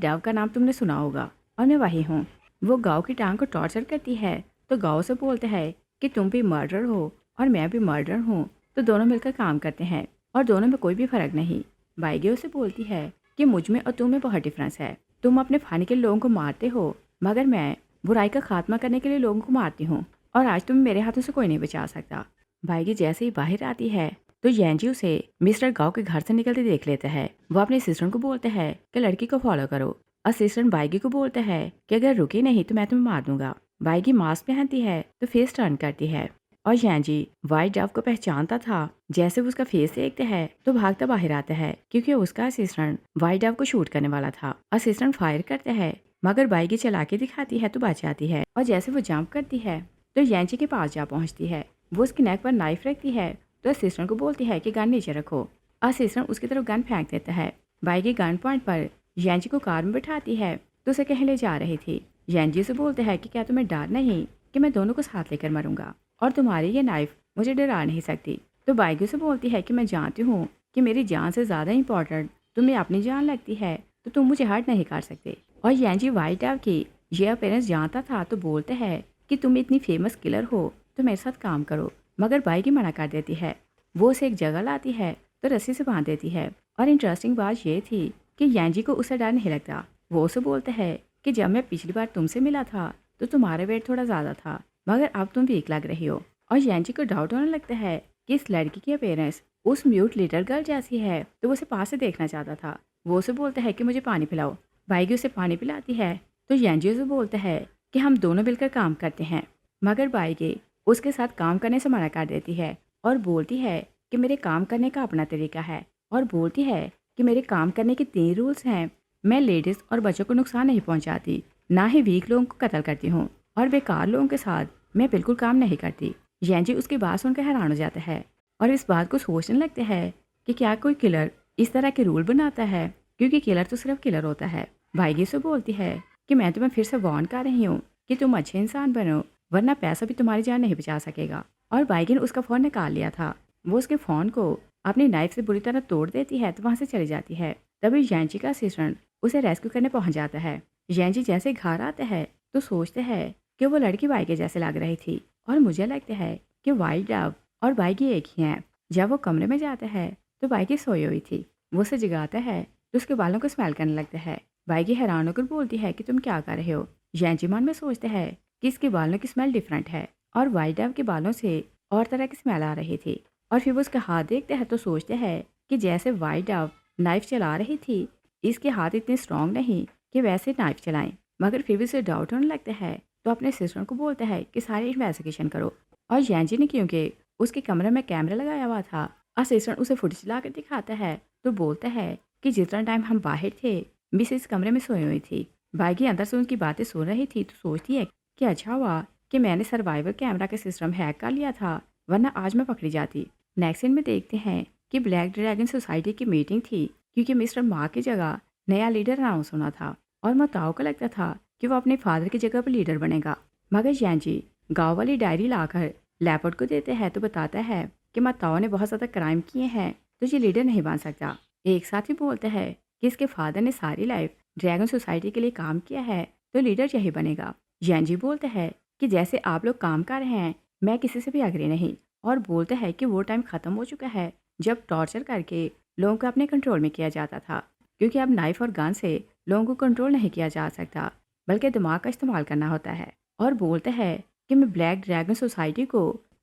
डव का नाम तुमने सुना होगा और मैं वही हूँ। वो गाँव की टांग को टॉर्चर करती है तो गाँव से बोलते हैं कि तुम भी मर्डर हो और मैं भी मर्डर हूँ तो दोनों मिलकर काम करते हैं और दोनों में कोई भी फर्क नहीं। वाइगी उसे बोलती है कि मुझ में और तुम में बहुत डिफरेंस है। तुम अपने फानी के लोगों को मारते हो मगर मैं बुराई का खात्मा करने के लिए लोगों को मारती हूँ और आज तुम्हें मेरे हाथों से कोई नहीं बचा सकता। वाइगी जैसे ही बाहर आती है तो येंजी उसे मिस्टर गाओ के घर से निकलते देख लेता है। वो अपने असिस्टेंट को बोलता है कि लड़की को फॉलो करो। असिस्टेंट वाइगी को बोलता है कि अगर रुकी नहीं तो मैं तुम्हें मार दूंगा। वाइगी मास्क पहनती है तो फेस टर्न करती है और येंजी वाइट डव को पहचानता था। जैसे वो उसका फेस देखते हैं तो भागता बाहर आता है क्योंकि उसका असिस्टेंट वाइट डव को शूट करने वाला था। असिस्टेंट फायर करते हैं मगर वाइगी चला के दिखाती है तो बच जाती है और जैसे वो जंप करती है तो येंजी के पास जा पहुंचती है। वो उसकी नेक पर नाइफ रखती है तो असिस्टेंट को बोलती है कि गन नीचे रखो। असिस्टेंट उसकी तरफ गन फेंक देता है। वाइगी गन पॉइंट पर येंजी को कार में बिठाती है तो उसे कहीं ले जा रही थी। येंजी से बोलते हैं कि क्या तुम्हें डर नहीं कि मैं दोनों को साथ लेकर मरूंगा और तुम्हारी ये नाइफ मुझे डरा नहीं सकती। तो वाइगी से बोलती है कि मैं जानती हूँ कि मेरी जान से ज़्यादा इंपॉर्टेंट तुम्हें अपनी जान लगती है तो तुम मुझे हर्ट नहीं कर सकते। और येंजी वाइट डव की ये अपीयरेंस जानता था तो बोलते हैं कि तुम इतनी फेमस किलर हो तो मेरे साथ काम करो, मगर वाइगी मना कर देती है। वो उसे एक जगह लाती है तो रस्सी से बांध देती है। और इंटरेस्टिंग बात ये थी कि येंजी को उसे डर नहीं लगता। वो उसे बोलते हैं कि जब मैं पिछली बार तुमसे मिला था तो तुम्हारा वेट थोड़ा ज़्यादा था मगर अब तुम वीक लग रही हो। और येंजी को डाउट होने लगता है कि इस लड़की की अपीयरेंस उस म्यूट लिटिल गर्ल जैसी है तो वो उसे पास से देखना चाहता था। वो उसे बोलता है कि मुझे पानी पिलाओ। वाइगी उसे पानी पिलाती है तो येंजी उसे बोलता है कि हम दोनों मिलकर काम करते हैं, मगर वाइगी उसके साथ काम करने से मना कर देती है और बोलती है कि मेरे काम करने का अपना तरीका है और बोलती है कि मेरे काम करने के 3 रूल्स हैं। मैं लेडीज़ और बच्चों को नुकसान नहीं पहुंचाती, ना ही वीक लोगों को कत्ल करती हूँ और बेकार लोगों के साथ मैं बिल्कुल काम नहीं करती। येंजी उसकी बात सुनकर हैरान हो जाता है और इस बात को सोचने लगते हैं कि क्या कोई किलर इस तरह के रूल बनाता है, क्योंकि किलर तो सिर्फ किलर होता है। वाइगी से बोलती है कि मैं तुम्हें फिर से वार्न कर रही हूँ कि तुम अच्छे इंसान बनो वरना पैसा भी तुम्हारी जान नहीं बचा सकेगा। और वाइगी ने उसका फ़ोन निकाल लिया था। वो उसके फ़ोन को अपनी नाइफ से बुरी तरह तोड़ देती है तो वहाँ से चली जाती है। तभी येंजी का असिस्टेंट उसे रेस्क्यू करने पहुँच जाता है। येंजी जैसे घर आता है तो सोचते हैं कि वो लड़की वाइगी जैसे लग रही थी और मुझे लगता है कि वाइट डव और वाइगी एक ही हैं। जब वो कमरे में जाता है तो वाइगी सोई हुई थी। वो उसे जगाता है तो उसके बालों को स्मेल करने लगता है। वाइगी हैरान होकर बोलती है कि तुम क्या कर रहे हो। येंजी मन में सोचते हैं कि इसके बालों की स्मेल डिफरेंट है और वाइट डव के बालों से और तरह की स्मेल आ रही थी। और फिर वो उसका हाथ देखते हैं तो सोचते हैं कि जैसे वाइट डव नाइफ चला रही थी इसके हाथ इतने स्ट्रॉन्ग नहीं कि वैसे नाइफ चलाएं, मगर फिर भी उसे डाउट होने लगता है तो अपने सिस्टर को बोलता है कि सारी इन्वेस्टिगेशन करो। और येंजी ने क्योंकि उसके कमरे में कैमरा लगाया हुआ था असिस्टेंट उसे फुटेज ला कर दिखाता है तो बोलता है कि जितना टाइम हम बाहर थे मिस इस कमरे में सोई हुई थी। वाइगी अंदर से उनकी बातें सुन रही थी तो सोचती है कि अच्छा हुआ कि मैंने सर्वाइवल कैमरा का सिस्टम हैक कर लिया था वरना आज मैं पकड़ी जाती। नेक्स्ट सीन में देखते हैं कि ब्लैक ड्रैगन सोसाइटी की मीटिंग थी क्योंकि मिस्टर मा की जगह नया लीडर अनाउंस होना था और मताओ को लगता था कि वो अपने फादर की जगह पर लीडर बनेगा। मगर येंजी गाँव वाली डायरी लाकर लेपर्ड को देते हैं तो बताता है कि मताओ ने बहुत ज़्यादा क्राइम किए हैं तो ये लीडर नहीं बन सकता। एक साथ ही बोलता है कि इसके फादर ने सारी लाइफ ड्रैगन सोसाइटी के लिए काम किया है तो लीडर यही बनेगा। येंजी बोलता है कि जैसे आप लोग काम कर रहे हैं मैं किसी से भी अग्री नहीं और बोलता है कि वो टाइम ख़त्म हो चुका है जब टॉर्चर करके लोगों को अपने कंट्रोल में किया जाता था, क्योंकि अब नाइफ और गन से लोगों को कंट्रोल नहीं किया जा सकता, बल्कि दिमाग का इस्तेमाल करना होता है। और बोलता है कि मैं ब्लैक ड्रैगन सोसाइटी को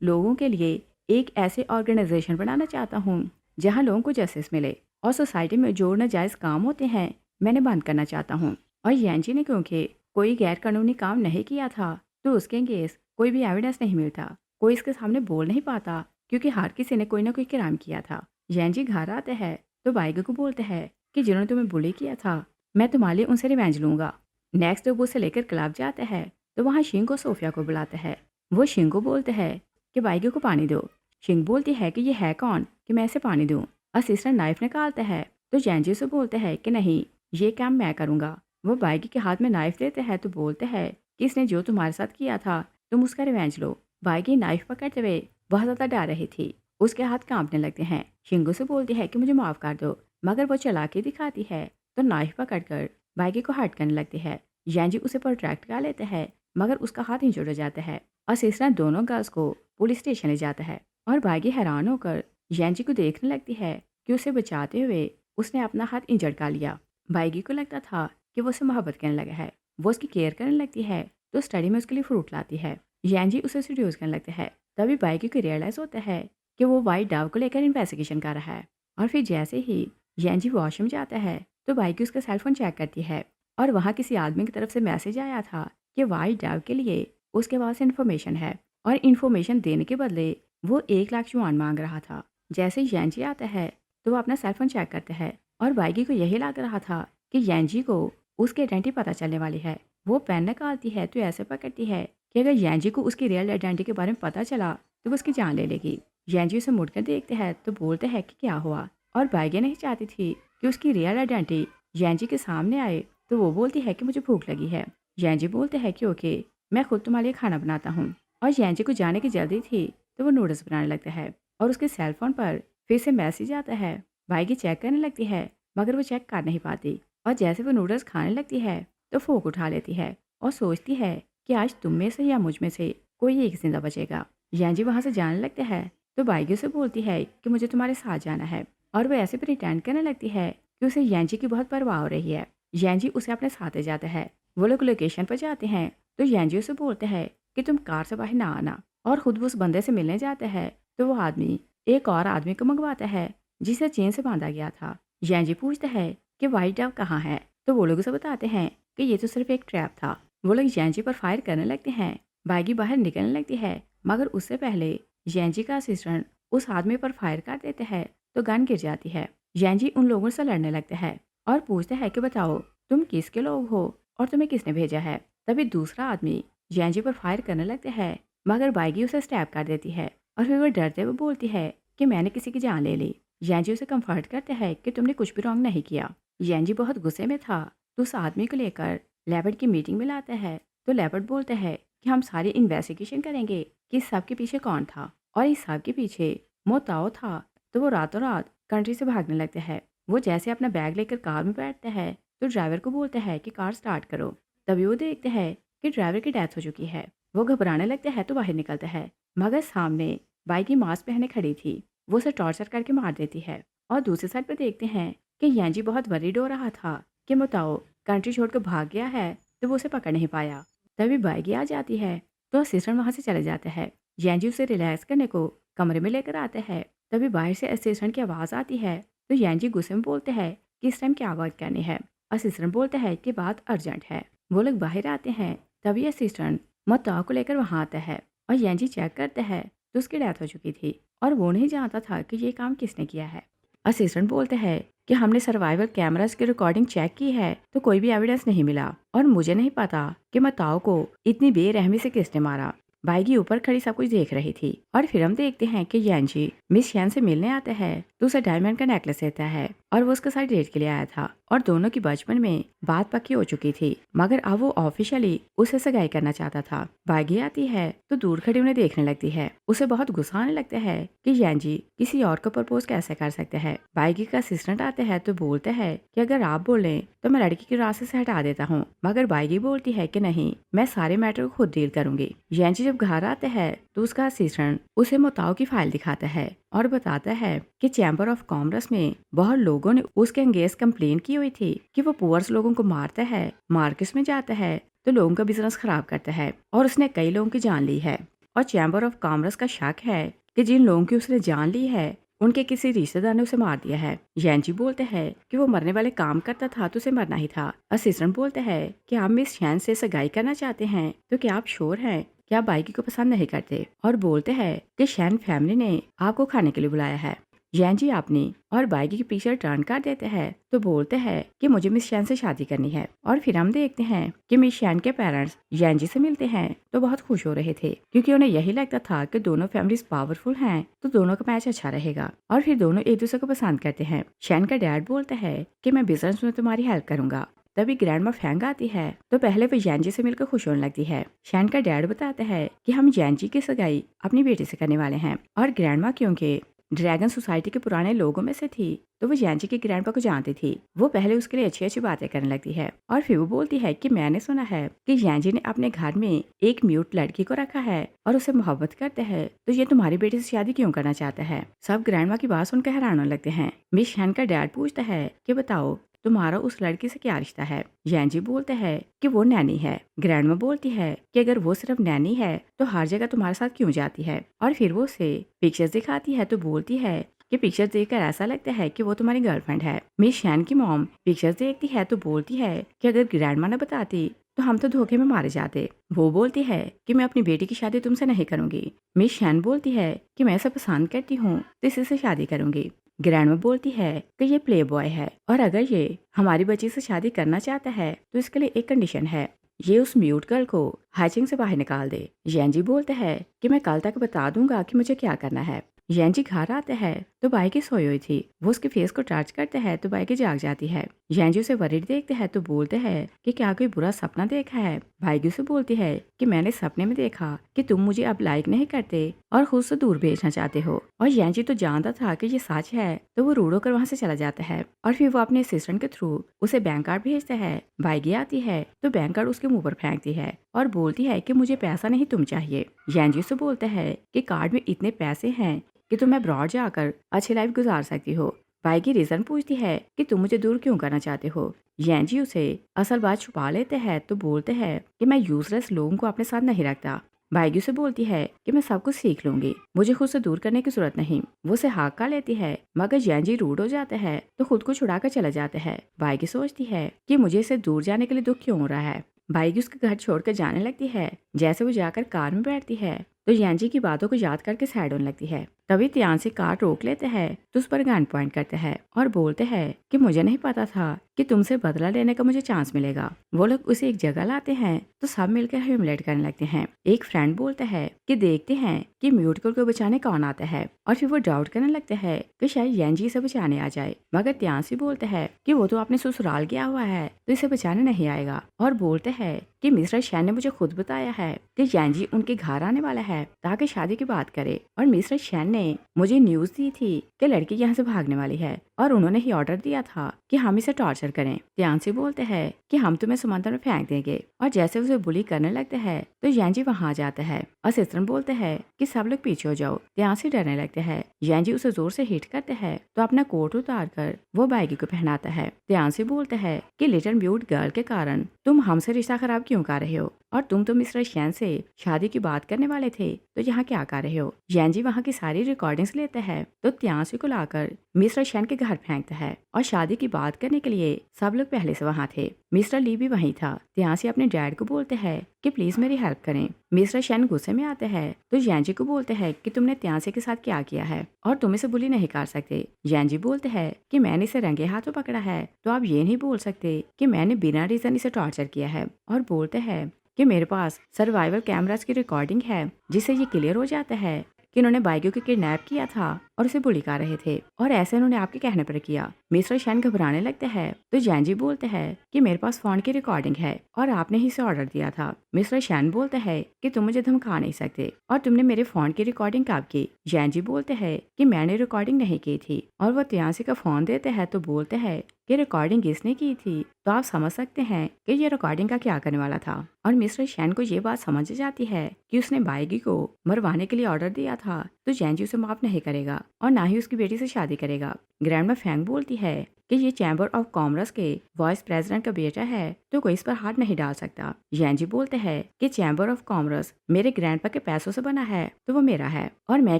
लोगों के लिए एक ऐसे ऑर्गेनाइजेशन बनाना चाहता हूँ जहाँ लोगों को जस्टिस मिले और सोसाइटी में जो नाजायज़ काम होते हैं मैंने बंद करना चाहता हूँ। और यांची ने क्योंकि कोई गैर कानूनी काम नहीं किया था तो उसके अगेंस्ट कोई भी एविडेंस नहीं मिलता, कोई इसके सामने बोल नहीं पाता क्योंकि हर किसी ने कोई ना कोई क्राइम किया था। यांची घर आता है तो बाइगे को बोलते हैं कि जिन्होंने तुम्हें बुली किया था मैं तुम्हारे लिए उनसे रिवेंज लूंगा। नेक्स्ट जब वो उसे लेकर क्लब जाता है तो वहाँ शिंग को सोफिया को बुलाता है। वो शिंग को बोलते हैं कि बाइगे को पानी दो। शिंग बोलती है कि ये है कौन कि मैं इसे पानी दूँ। असिस्टेंट नाइफ निकालता है तो जैंजी से बोलते हैं कि नहीं ये काम मैं करूँगा। वो बाइगे के हाथ में नाइफ देते हैं तो बोलते हैं कि इसने जो तुम्हारे साथ किया था तुम उसका रिवेंज लो। बाइगे नाइफ पकड़ते हुए बहुत ज़्यादा डर रही थी, उसके हाथ कांपने लगते हैं। शिंगो से बोलती है कि मुझे माफ़ कर दो, मगर वो चालाकी दिखाती है तो नाइफ पकड़कर बाइगे को हर्ट करने लगती है। जैंजी उसे प्रोटेक्ट कर लेते हैं मगर उसका हाथ इंजर्ड हो जाता है। असिस्टेंट दोनों गर्ल्स को पुलिस स्टेशन ले जाता है और बाइगे हैरान होकर जैंजी को देखने लगती है कि उसे बचाते हुए उसने अपना हाथ इंजर्ड कर लिया। बाइगे को लगता था कि वो उसे मोहब्बत करने लगा है, वो उसकी केयर करने लगती है तो स्टडी में उसके लिए फ्रूट लाती है। जैंजी उसे सीड्यूस करने लगता है। तभी बाइगे को रियलाइज़ होता है कि वो वाइट डव को लेकर इन्वेस्टिगेशन कर रहा है। और फिर जैसे ही जैंजी वॉशरूम जाता है तो बाइगे उसका सेलफोन चेक करती है और वहाँ किसी आदमी की तरफ से मैसेज आया था कि वाइट डव के लिए उसके पास इन्फॉर्मेशन है और इन्फॉर्मेशन देने के बदले वो 1 लाख युआन मांग रहा था। जैसे ही यांजी आता है तो वो अपना सेलफोन चेक करते हैं और बाइगी को यही लग रहा था कि यांजी को उसकी आइडेंटिटी पता चलने वाली है। वो पेन निकालती है तो ऐसे पकड़ती है कि अगर यांजी को उसकी रियल आइडेंटिटी के बारे में पता चला तो वो उसकी जान ले लेगी। यांजी उसे मुड़कर देखते हैं तो बोलते हैं कि क्या हुआ, और बाइगे नहीं चाहती थी कि उसकी रियल आइडेंटिटी यांजी के सामने आए तो वो बोलती है कि मुझे भूख लगी है। यांजी बोलते हैं कि ओके मैं खुद तुम्हारे लिए खाना बनाता हूँ। और यांजी को जाने की जल्दी थी तो वो नूडल्स बनाने लगता है और उसके सेलफोन पर फिर से मैसेज आता है। बाइगे चेक करने लगती है मगर वो चेक कर नहीं पाती और जैसे वो नूडल्स खाने लगती है तो फोक उठा लेती है और सोचती है कि आज तुम में से या मुझ में से कोई एक जिंदा बचेगा। यांजी वहाँ से जाने लगते हैं तो बाइगे से बोलती है कि मुझे तुम्हारे साथ जाना है और वो ऐसे प्रिटेंड करने लगती है कि उसे यांजी की बहुत परवाह हो रही है। यांजी उसे अपने साथ ले जाता है। वो लोग लोकेशन पर जाते हैं तो यांजी उसे बोलते हैं कि तुम कार से बाहर ना आना और खुद वो उस बंदे से मिलने जाता है तो वो आदमी एक और आदमी को मंगवाता है जिसे चेन से बांधा गया था। यांजी पूछता है कि वाइट डव कहाँ है तो वो लोग उसे बताते हैं कि ये तो सिर्फ एक ट्रैप था। वो लोग यांजी पर फायर करने लगते हैं। बाइगी बाहर निकलने लगती है मगर उससे पहले यांजी का असिस्टेंट उस आदमी पर फायर कर देते हैं तो गन गिर जाती है। यांजी उन लोगों से लड़ने लगते हैं और पूछते हैं कि बताओ तुम किसके लोग हो और तुम्हें किसने भेजा है। तभी दूसरा आदमी यांजी पर फायर करने लगते हैं मगर बाइगी उसे स्टैब कर देती है और फिर वो डरते हुए बोलती है कि मैंने किसी की जान ले ली। यांजी उसे कंफर्ट करते हैं कि तुमने कुछ भी रॉन्ग नहीं किया। यांजी बहुत गुस्से में था तो उस आदमी को लेकर लेपर्ड की मीटिंग में लाता है तो लेपर्ड बोलते हैं कि हम सारी इन्वेस्टिगेशन करेंगे कि इस सब के पीछे कौन था और इस सब के पीछे मोताओ था। तो वो रातों रात कंट्री से भागने लगते हैं। वो जैसे अपना बैग लेकर कार में बैठते हैं तो ड्राइवर को बोलते हैं कि कार स्टार्ट करो। तभी वो देखते हैं कि ड्राइवर की डेथ हो चुकी है। वो घबराने लगते हैं तो बाहर निकलते हैं मगर सामने बाइगी मास्क पहने खड़ी थी। वो उसे टॉर्चर करके मार देती है और दूसरी साइड पर देखते हैं कि यांजी बहुत वरीड हो रहा था कि मोताओ कंट्री छोड़कर भाग गया है तो वो उसे पकड़ नहीं पाया। तभी बाइगी आ जाती है तो असिस्टेंट वहाँ से चले जाते हैं। यांजी उसे रिलैक्स करने को कमरे में लेकर आते हैं। तभी बाहर से असिस्टेंट की आवाज़ आती है तो यांजी गुस्से में बोलते हैं कि इस टाइम क्या बात करनी है। असिस्टेंट बोलते हैं कि बात अर्जेंट है। वो लोग बाहर आते हैं तभी असिस्टेंट मोताओ को लेकर वहाँ आता है और यांजी चेक करते हैं तो उसकी डेथ हो चुकी थी और वो नहीं जानता था कि ये काम किसने किया है। असिस्टेंट बोलते हैं कि हमने सर्वाइवल कैमरास की रिकॉर्डिंग चेक की है तो कोई भी एविडेंस नहीं मिला और मुझे नहीं पता कि मोताओ को इतनी बेरहमी से किसने मारा। बाइगी ऊपर खड़ी सब कुछ देख रही थी और फिर हम देखते हैं कि यांजी मिस शैन से मिलने आता है तो उसे डायमंड का नेकलेस देता है और वो उसके साथ डेट के लिए आया था और दोनों की बचपन में बात पक्की हो चुकी थी मगर अब वो ऑफिशियली उसे सगाई करना चाहता था। बाइगी आती है तो दूर खड़ी उन्हें देखने लगती है। उसे बहुत गुस्सा आने लगता है कि यांजी किसी और को प्रपोज कैसे कर सकते हैं। बाइगी का असिस्टेंट आते हैं तो बोलते हैं कि अगर आप बोले तो मैं लड़की के रास्ते से हटा देता हूँ मगर बाइगी बोलती है कि नहीं, मैं सारे मैटर को खुद डील करूंगी। यांजी जब घर आता है तो उसका असिस्टेंट उसे मोताओ की फाइल दिखाता है और बताता है कि चैम्बर ऑफ कॉमर्स में बहुत लोगों ने उसके अगेंस्ट कंप्लेन की हुई थी कि वो पुअर्स लोगों को मारता है, मार्केट्स में जाता है तो लोगों का बिजनेस खराब करता है और उसने कई लोगों की जान ली है। और चैम्बर ऑफ कॉमर्स का शक है कि जिन लोगों की उसने जान ली है उनके किसी रिश्तेदार ने उसे मार दिया है। येंजी बोलते हैं कि वो मरने वाले काम करता था तो उसे मरना ही था। असिस्टेंट बोलते हैं कि आप मिस शैन से सगाई करना चाहते हैं तो क्या आप श्योर हैं कि आप बाइकी को पसंद नहीं करते, और बोलते हैं कि शैन फैमिली ने आपको खाने के लिए बुलाया है। येंजी अपनी और बाइकी के पीछे टर्न कर देते हैं तो बोलते हैं कि मुझे मिस शैन से शादी करनी है। और फिर हम देखते हैं कि मिस शैन के पेरेंट्स येंजी से मिलते हैं तो बहुत खुश हो रहे थे क्योंकि उन्हें यही लगता था कि दोनों फैमिलीज पावरफुल हैं तो दोनों का मैच अच्छा रहेगा और फिर दोनों एक दूसरे को पसंद करते हैं। शैन का डैड बोलता है कि मैं बिजनेस में तुम्हारी हेल्प करूंगा। तभी ग्रैंडमा फैंग आती है तो पहले वो येंजी से मिलकर खुश होने लगती है। शैन का डैड बताता है कि हम येंजी की सगाई अपनी बेटी से करने वाले हैं, और ग्रैंडमा क्योंकि ड्रैगन सोसाइटी के पुराने लोगों में से थी तो वो येंजी के ग्रैंडपा को जानती थी। वो पहले उसके लिए अच्छी अच्छी बातें करने लगती है और फिर वो बोलती है कि मैंने सुना है कि येंजी ने अपने घर में एक म्यूट लड़की को रखा है और उसे मोहब्बत करते हैं, तो ये तुम्हारी बेटी से शादी क्यों करना चाहता है। सब ग्रैंडमा की बात सुनकर हैरान होने लगते हैं। मिस शैन का डैड पूछता है कि बताओ तुम्हारा उस लड़की से क्या रिश्ता है। येंजी बोलते हैं कि वो नैनी है। ग्रैंडमा बोलती है कि अगर वो सिर्फ नैनी है तो हर जगह तुम्हारे साथ क्यों जाती है, और फिर वो उसे पिक्चर्स दिखाती है तो बोलती है कि पिक्चर्स देखकर ऐसा लगता है कि वो तुम्हारी गर्लफ्रेंड है। मिस शैन की मॉम पिक्चर्स देखती है तो बोलती है कि अगर ग्रैंडमा ने बताती तो हम तो धोखे में मारे जाते। वो बोलती है कि मैं अपनी बेटी की शादी तुमसे नहीं करूंगी। मिस शैन बोलती है कि मैं इसे पसंद करती हूँ तो इसी से शादी करूंगी। ग्रैंडमा बोलती है कि ये प्ले बॉय है और अगर ये हमारी बच्ची से शादी करना चाहता है तो इसके लिए एक कंडीशन है, ये उस म्यूट गर्ल को हैचिंग से बाहर निकाल दे। येंजी बोलते हैं कि मैं कल तक बता दूंगा कि मुझे क्या करना है। येंजी घर आते हैं तो बाइकी सोई हुई थी। वो उसके फेस को टच करते हैं तो बाइकी जाग जाती है। येंजी उसे वरीड देखते हैं तो बोलते हैं कि क्या कोई बुरा सपना देखा है। बाइकी उसे बोलती है कि मैंने सपने में देखा कि तुम मुझे अब लाइक नहीं करते और खुद से दूर भेजना चाहते हो। और येंजी तो जानता था कि ये सच है तो वो रूड होकर वहाँ से चला जाता है और फिर वो अपने असिस्टेंट के थ्रू उसे बैंक कार्ड भेजता है। बाइकी आती है तो बैंक कार्ड उसके मुंह पर फेंकती है और बोलती है कि मुझे पैसा नहीं तुम चाहिए। येंजी से बोलता है कि कार्ड में इतने पैसे हैं कि तुम अब्रॉड जाकर अच्छी लाइफ गुजार सकती हो। बाइकी रीजन पूछती है कि तुम मुझे दूर क्यों करना चाहते हो। येंजी उसे असल बात छुपा लेते हैं तो बोलते हैं कि मैं यूजलेस लोगों को अपने साथ नहीं रखता। बाइगी से बोलती है कि मैं सब कुछ सीख लूंगी, मुझे खुद से दूर करने की जरूरत नहीं। वो उसे हाँक कर लेती है मगर येंजी रूड हो जाता है तो खुद को छुड़ा कर चला जाता है। बाइगी सोचती है कि मुझे इससे दूर जाने के लिए दुख क्यों हो रहा है। बाइगी उसके घर छोड़कर जाने लगती है। जैसे वो जाकर कार में बैठती है तो येंजी की बातों को याद करके सैड होने लगती है। तभी तियानसी कार रोक लेते हैं तो उस पर गन पॉइंट करते हैं और बोलते हैं कि मुझे नहीं पता था कि तुमसे बदला लेने का मुझे चांस मिलेगा। वो लोग उसे एक जगह लाते हैं तो सब मिलकर ह्यूमिलेट करने लगते हैं। एक फ्रेंड बोलता है कि देखते हैं कि म्यूट गर्ल को बचाने कौन आता है, और फिर वो डाउट करने लगते हैं कि शायद येंजी से बचाने आ जाए। मगर तियानसी बोलते हैं कि वो तो अपने ससुराल गया हुआ है तो इसे बचाने नहीं आएगा, और बोलते हैं कि मिस्टर शैन ने मुझे खुद बताया है कि येंजी उनके घर आने वाला है ताकि शादी की बात करे, और मिस्टर शैन ने मुझे न्यूज दी थी कि लड़की यहाँ से भागने वाली है और उन्होंने ही ऑर्डर दिया था कि हम इसे टॉर्चर करें। तियानसी बोलते हैं कि हम तुम्हें समंदर में फेंक देंगे, और जैसे उसे बुली करने लगते हैं तो येंजी वहाँ आ जाता है। असिस्टेंट बोलते हैं कि सब लोग पीछे हो जाओ। तियानसी डरने लगते हैं। येंजी उसे जोर से हिट करते हैं तो अपना कोट उतार कर वो बाइगी को पहनाता है। तियानसी बोलते हैं कि लिटिल म्यूट गर्ल के कारण तुम हमसे रिश्ता खराब क्यों कर रहे हो, और तुम तो मिस्टर शैन से शादी की बात करने वाले थे तो यहाँ क्या कर रहे हो। येंजी वहाँ की सारी रिकॉर्डिंग्स लेता है तो तियानसी को लाकर मिस्टर शैन के घर फेंकता है, और शादी की बात करने के लिए सब लोग पहले से वहाँ थे। मिस्टर ली भी वहीं था। तियानसी अपने डैड को बोलते हैं कि प्लीज मेरी हेल्प करें। मिस्टर शैन गुस्से में आते हैं तो येंजी को बोलते हैं कि तुमने तियानसी के साथ क्या किया है और तुम इसे बुली नहीं कर सकते। येंजी बोलते हैं कि मैंने इसे रंगे हाथों पकड़ा है तो आप ये नहीं बोल सकते कि मैंने बिना रीजन इसे टॉर्चर किया है, और बोलते हैं कि मेरे पास सर्वाइवल कैमरास की रिकॉर्डिंग है जिससे ये क्लियर हो जाता है कि उन्होंने बाइगी को किडनैप किया था और उसे बुली कर रहे थे, और ऐसे उन्होंने आपके कहने पर किया। मिस्टर शैन घबराने लगते हैं तो येंजी बोलते हैं कि मेरे पास फोन की रिकॉर्डिंग है और आपने ही इसे ऑर्डर दिया था। मिस्टर शैन बोलते हैं कि तुम मुझे धमका नहीं सकते, और तुमने मेरे फोन की रिकॉर्डिंग कब की। येंजी बोलते हैं कि मैंने रिकॉर्डिंग नहीं की थी, और वो तियानसी का फोन देते हैं तो बोलते हैं कि रिकॉर्डिंग किसने की थी तो आप समझ सकते हैं कि ये रिकॉर्डिंग का क्या करने वाला था। और मिस्टर शैन को ये बात समझ जाती है कि उसने बाइगी को मरवाने के लिए ऑर्डर दिया था तो जैनजी उसे माफ नहीं करेगा और ना ही उसकी बेटी से शादी करेगा। ग्रैंडमा फैंग बोलती है कि ये चैम्बर ऑफ कॉमर्स के वाइस प्रेसिडेंट का बेटा है तो कोई इस पर हाथ नहीं डाल सकता। जैनजी बोलते हैं कि चैम्बर ऑफ कॉमर्स मेरे ग्रैंडपा के पैसों से बना है तो वो मेरा है और मैं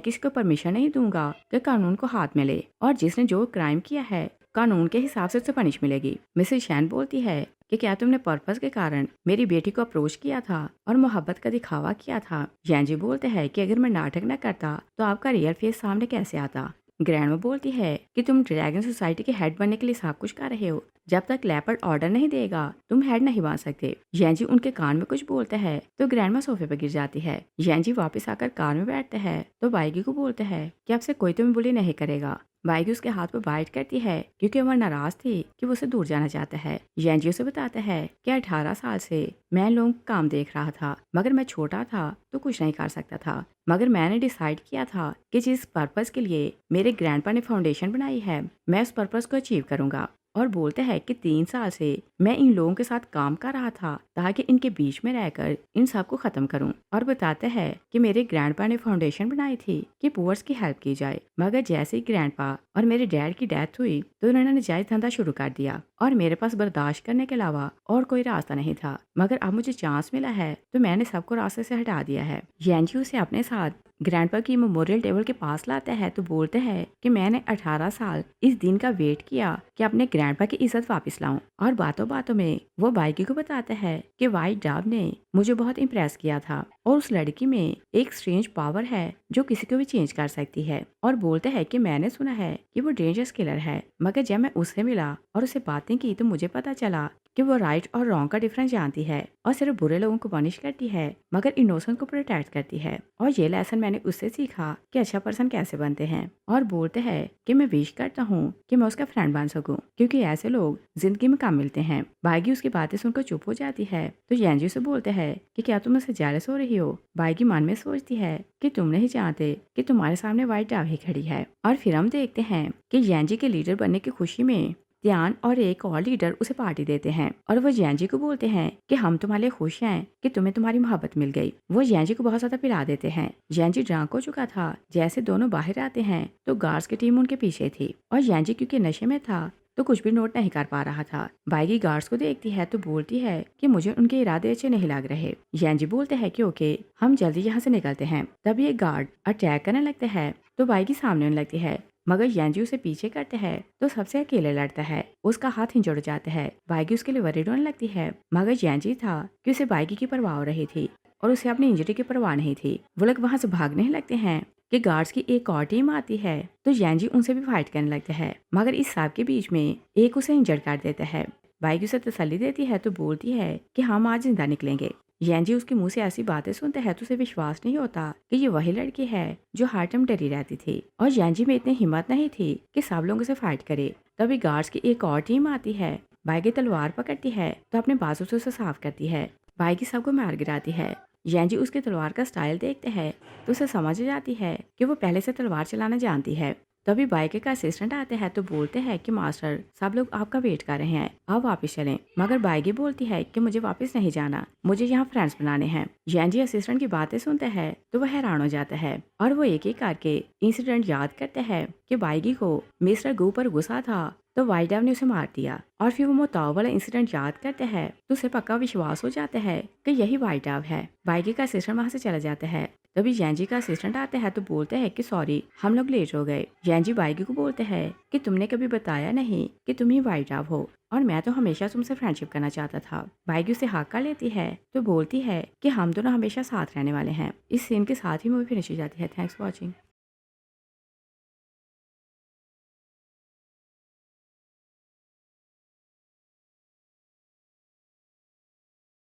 किसी को परमिशन नहीं दूंगा कि कानून को हाथ में ले और जिसने जो क्राइम किया है कानून के हिसाब से उसे पनिश मिलेगी। मिसेस शैन बोलती है कि क्या तुमने पर्पस के कारण मेरी बेटी को अप्रोच किया था और मोहब्बत का दिखावा किया था। जैनजी बोलते हैं कि अगर मैं नाटक न करता तो आपका रियल फेस सामने कैसे आता। ग्रैंडमा बोलती है कि तुम ड्रैगन सोसाइटी के हेड बनने के लिए सब कुछ कर रहे हो, जब तक लेपर्ड ऑर्डर नहीं देगा तुम हेड नहीं बन सकते। येंजी उनके कान में कुछ बोलते हैं तो ग्रैंडमा सोफे पर गिर जाती है। येंजी वापस आकर कार में बैठते हैं तो बाइगी को बोलते हैं कि अब से कोई तुम्हें बुली नहीं करेगा। बाइगी उसके हाथ पर बाइट करती है क्योंकि वह नाराज थी कि वो उसे दूर जाना चाहता है। येंजी उसे बताता है कि 18 साल से मैं लोगों का काम देख रहा था, मगर मैं छोटा था तो कुछ नहीं कर सकता था, मगर मैंने डिसाइड किया था कि जिस पर्पस के लिए मेरे ग्रैंडपा ने फाउंडेशन बनाई है मैं उस पर्पस को अचीव करूंगा। और बोलते हैं कि 3 साल से मैं इन लोगों के साथ काम कर रहा था ताकि इनके बीच में रहकर इन सब को खत्म करूं। और बताते हैं कि मेरे ग्रैंडपा ने फाउंडेशन बनाई थी कि पुअर्स की हेल्प की जाए, मगर जैसे ही ग्रैंडपा और मेरे डैड की डेथ हुई तो उन्होंने नजायज धंधा शुरू कर दिया और मेरे पास बर्दाश्त करने के अलावा और कोई रास्ता नहीं था। मगर अब मुझे चांस मिला है तो मैंने सबको रास्ते से हटा दिया है। येंजी उसे अपने साथ ग्रैंडपा की मेमोरियल टेबल के पास लाते हैं तो बोलते हैं कि मैंने 18 साल इस दिन का वेट किया कि अपने ग्रैंडपा की इज्जत वापस लाऊं। और बातों बातों में वो बाइकी को बताते हैं कि व्हाइट डव ने मुझे बहुत इम्प्रेस किया था और उस लड़की में एक स्ट्रेंज पावर है जो किसी को भी चेंज कर सकती है। और बोलते हैं कि मैंने सुना है कि वो डेंजरस किलर है, मगर जब मैं उससे मिला और उसे बातें की तो मुझे पता चला कि वो राइट और रॉन्ग का डिफरेंस जानती है और सिर्फ बुरे लोगों को पनिश करती है मगर इनोसेंट को प्रोटेक्ट करती है। और ये लेसन मैंने उससे सीखा कि अच्छा पर्सन कैसे बनते हैं। और बोलते हैं कि मैं विश करता हूँ कि मैं उसका फ्रेंड बन सकूं क्योंकि ऐसे लोग जिंदगी में कम मिलते हैं। बाइगी उसकी बातें सुनकर चुप हो जाती है तो येंजी से बोलते हैं कि क्या तुम मुझसे जेलस हो रही हो। बाइगी मन में सोचती है कि तुम नहीं जानते कि तुम्हारे सामने व्हाइट डव ही खड़ी है। और फिर हम देखते हैं कि येंजी के लीडर बनने की खुशी में त्यान और एक और लीडर उसे पार्टी देते हैं और वो येंजी को बोलते हैं कि हम तुम्हारे लिए खुश हैं कि तुम्हें तुम्हारी मोहब्बत मिल गई। वो येंजी को बहुत ज्यादा पिला देते हैं। येंजी ड्रंक हो चुका था। जैसे दोनों बाहर आते हैं तो गार्ड्स की टीम उनके पीछे थी और येंजी क्योंकि नशे में था तो कुछ भी नोट नहीं कर पा रहा था। बाइगी गार्ड्स को देखती है तो बोलती है कि मुझे उनके इरादे अच्छे नहीं लग रहे। येंजी बोलते हैं कि ओके हम जल्दी यहाँ से निकलते हैं। तब ये गार्ड अटैक करने लगते हैं तो बाइगी सामने आने लगती है, मगर येंजी उसे पीछे करते हैं तो सबसे अकेले लड़ता है। उसका हाथ हिंचड़ जाता है। बाइगी उसके लिए वरीड होने लगती है, मगर येंजी था कि उसे बाइगी की परवाह हो रही थी और उसे अपनी इंजरी की परवाह नहीं थी। वो लोग वहां से भागने लगते हैं कि गार्ड्स की एक और टीम आती है तो येंजी उनसे भी फाइट करने लगता है, मगर इस सब के बीच में एक उसे इंजर्ड कर देता है। बाइगी उसे तसल्ली देती है तो बोलती है कि हम आज जिंदा निकलेंगे। येंजी उसके मुंह से ऐसी बातें सुनते हैं तो उसे विश्वास नहीं होता कि ये वही लड़की है जो हर टाइम डरी रहती थी और येंजी में इतनी हिम्मत नहीं थी कि सब लोगों से फाइट करे। तभी गार्ड्स की एक और टीम आती है। बाइगी तलवार पकड़ती है तो अपने बाजू से उसे साफ करती है। बाइगी सबको मार गिराती है। येंजी उसके तलवार का स्टाइल देखते हैं तो उसे समझ जाती है कि वो पहले से तलवार चलाना जानती है। तभी बाइकी का असिस्टेंट आते हैं तो बोलते हैं कि मास्टर सब लोग आपका वेट कर रहे हैं, आप वापस चलें। मगर बाइगी बोलती है कि मुझे वापस नहीं जाना, मुझे यहाँ फ्रेंड्स बनाने हैं। येंजी असिस्टेंट की बातें सुनते हैं तो वह हैरान हो जाता है और वो एक एक करके इंसिडेंट याद करते हैं कि बाइगी को मिस्टर गू पर गुस्सा था तो व्हाइट डव ने उसे मार दिया। और फिर वो मोताव वाला इंसिडेंट याद करते हैं तो उसे पक्का विश्वास हो जाता है कि यही व्हाइट डव है। बाइगी का असिस्टेंट वहां से चला जाता है। तभी येंजी का असिस्टेंट आते हैं तो बोलते हैं कि सॉरी हम लोग लेट हो गए। येंजी बाइगी को बोलते हैं कि तुमने कभी बताया नहीं कि तुम ही व्हाइट डव हो और मैं तो हमेशा तुमसे फ्रेंडशिप करना चाहता था। बाइगी उसे हाका लेती है तो बोलती है कि हम दोनों हमेशा साथ रहने वाले हैं। इस सीन के साथ ही मूवी फिनिश हो जाती है। Thanks for watching.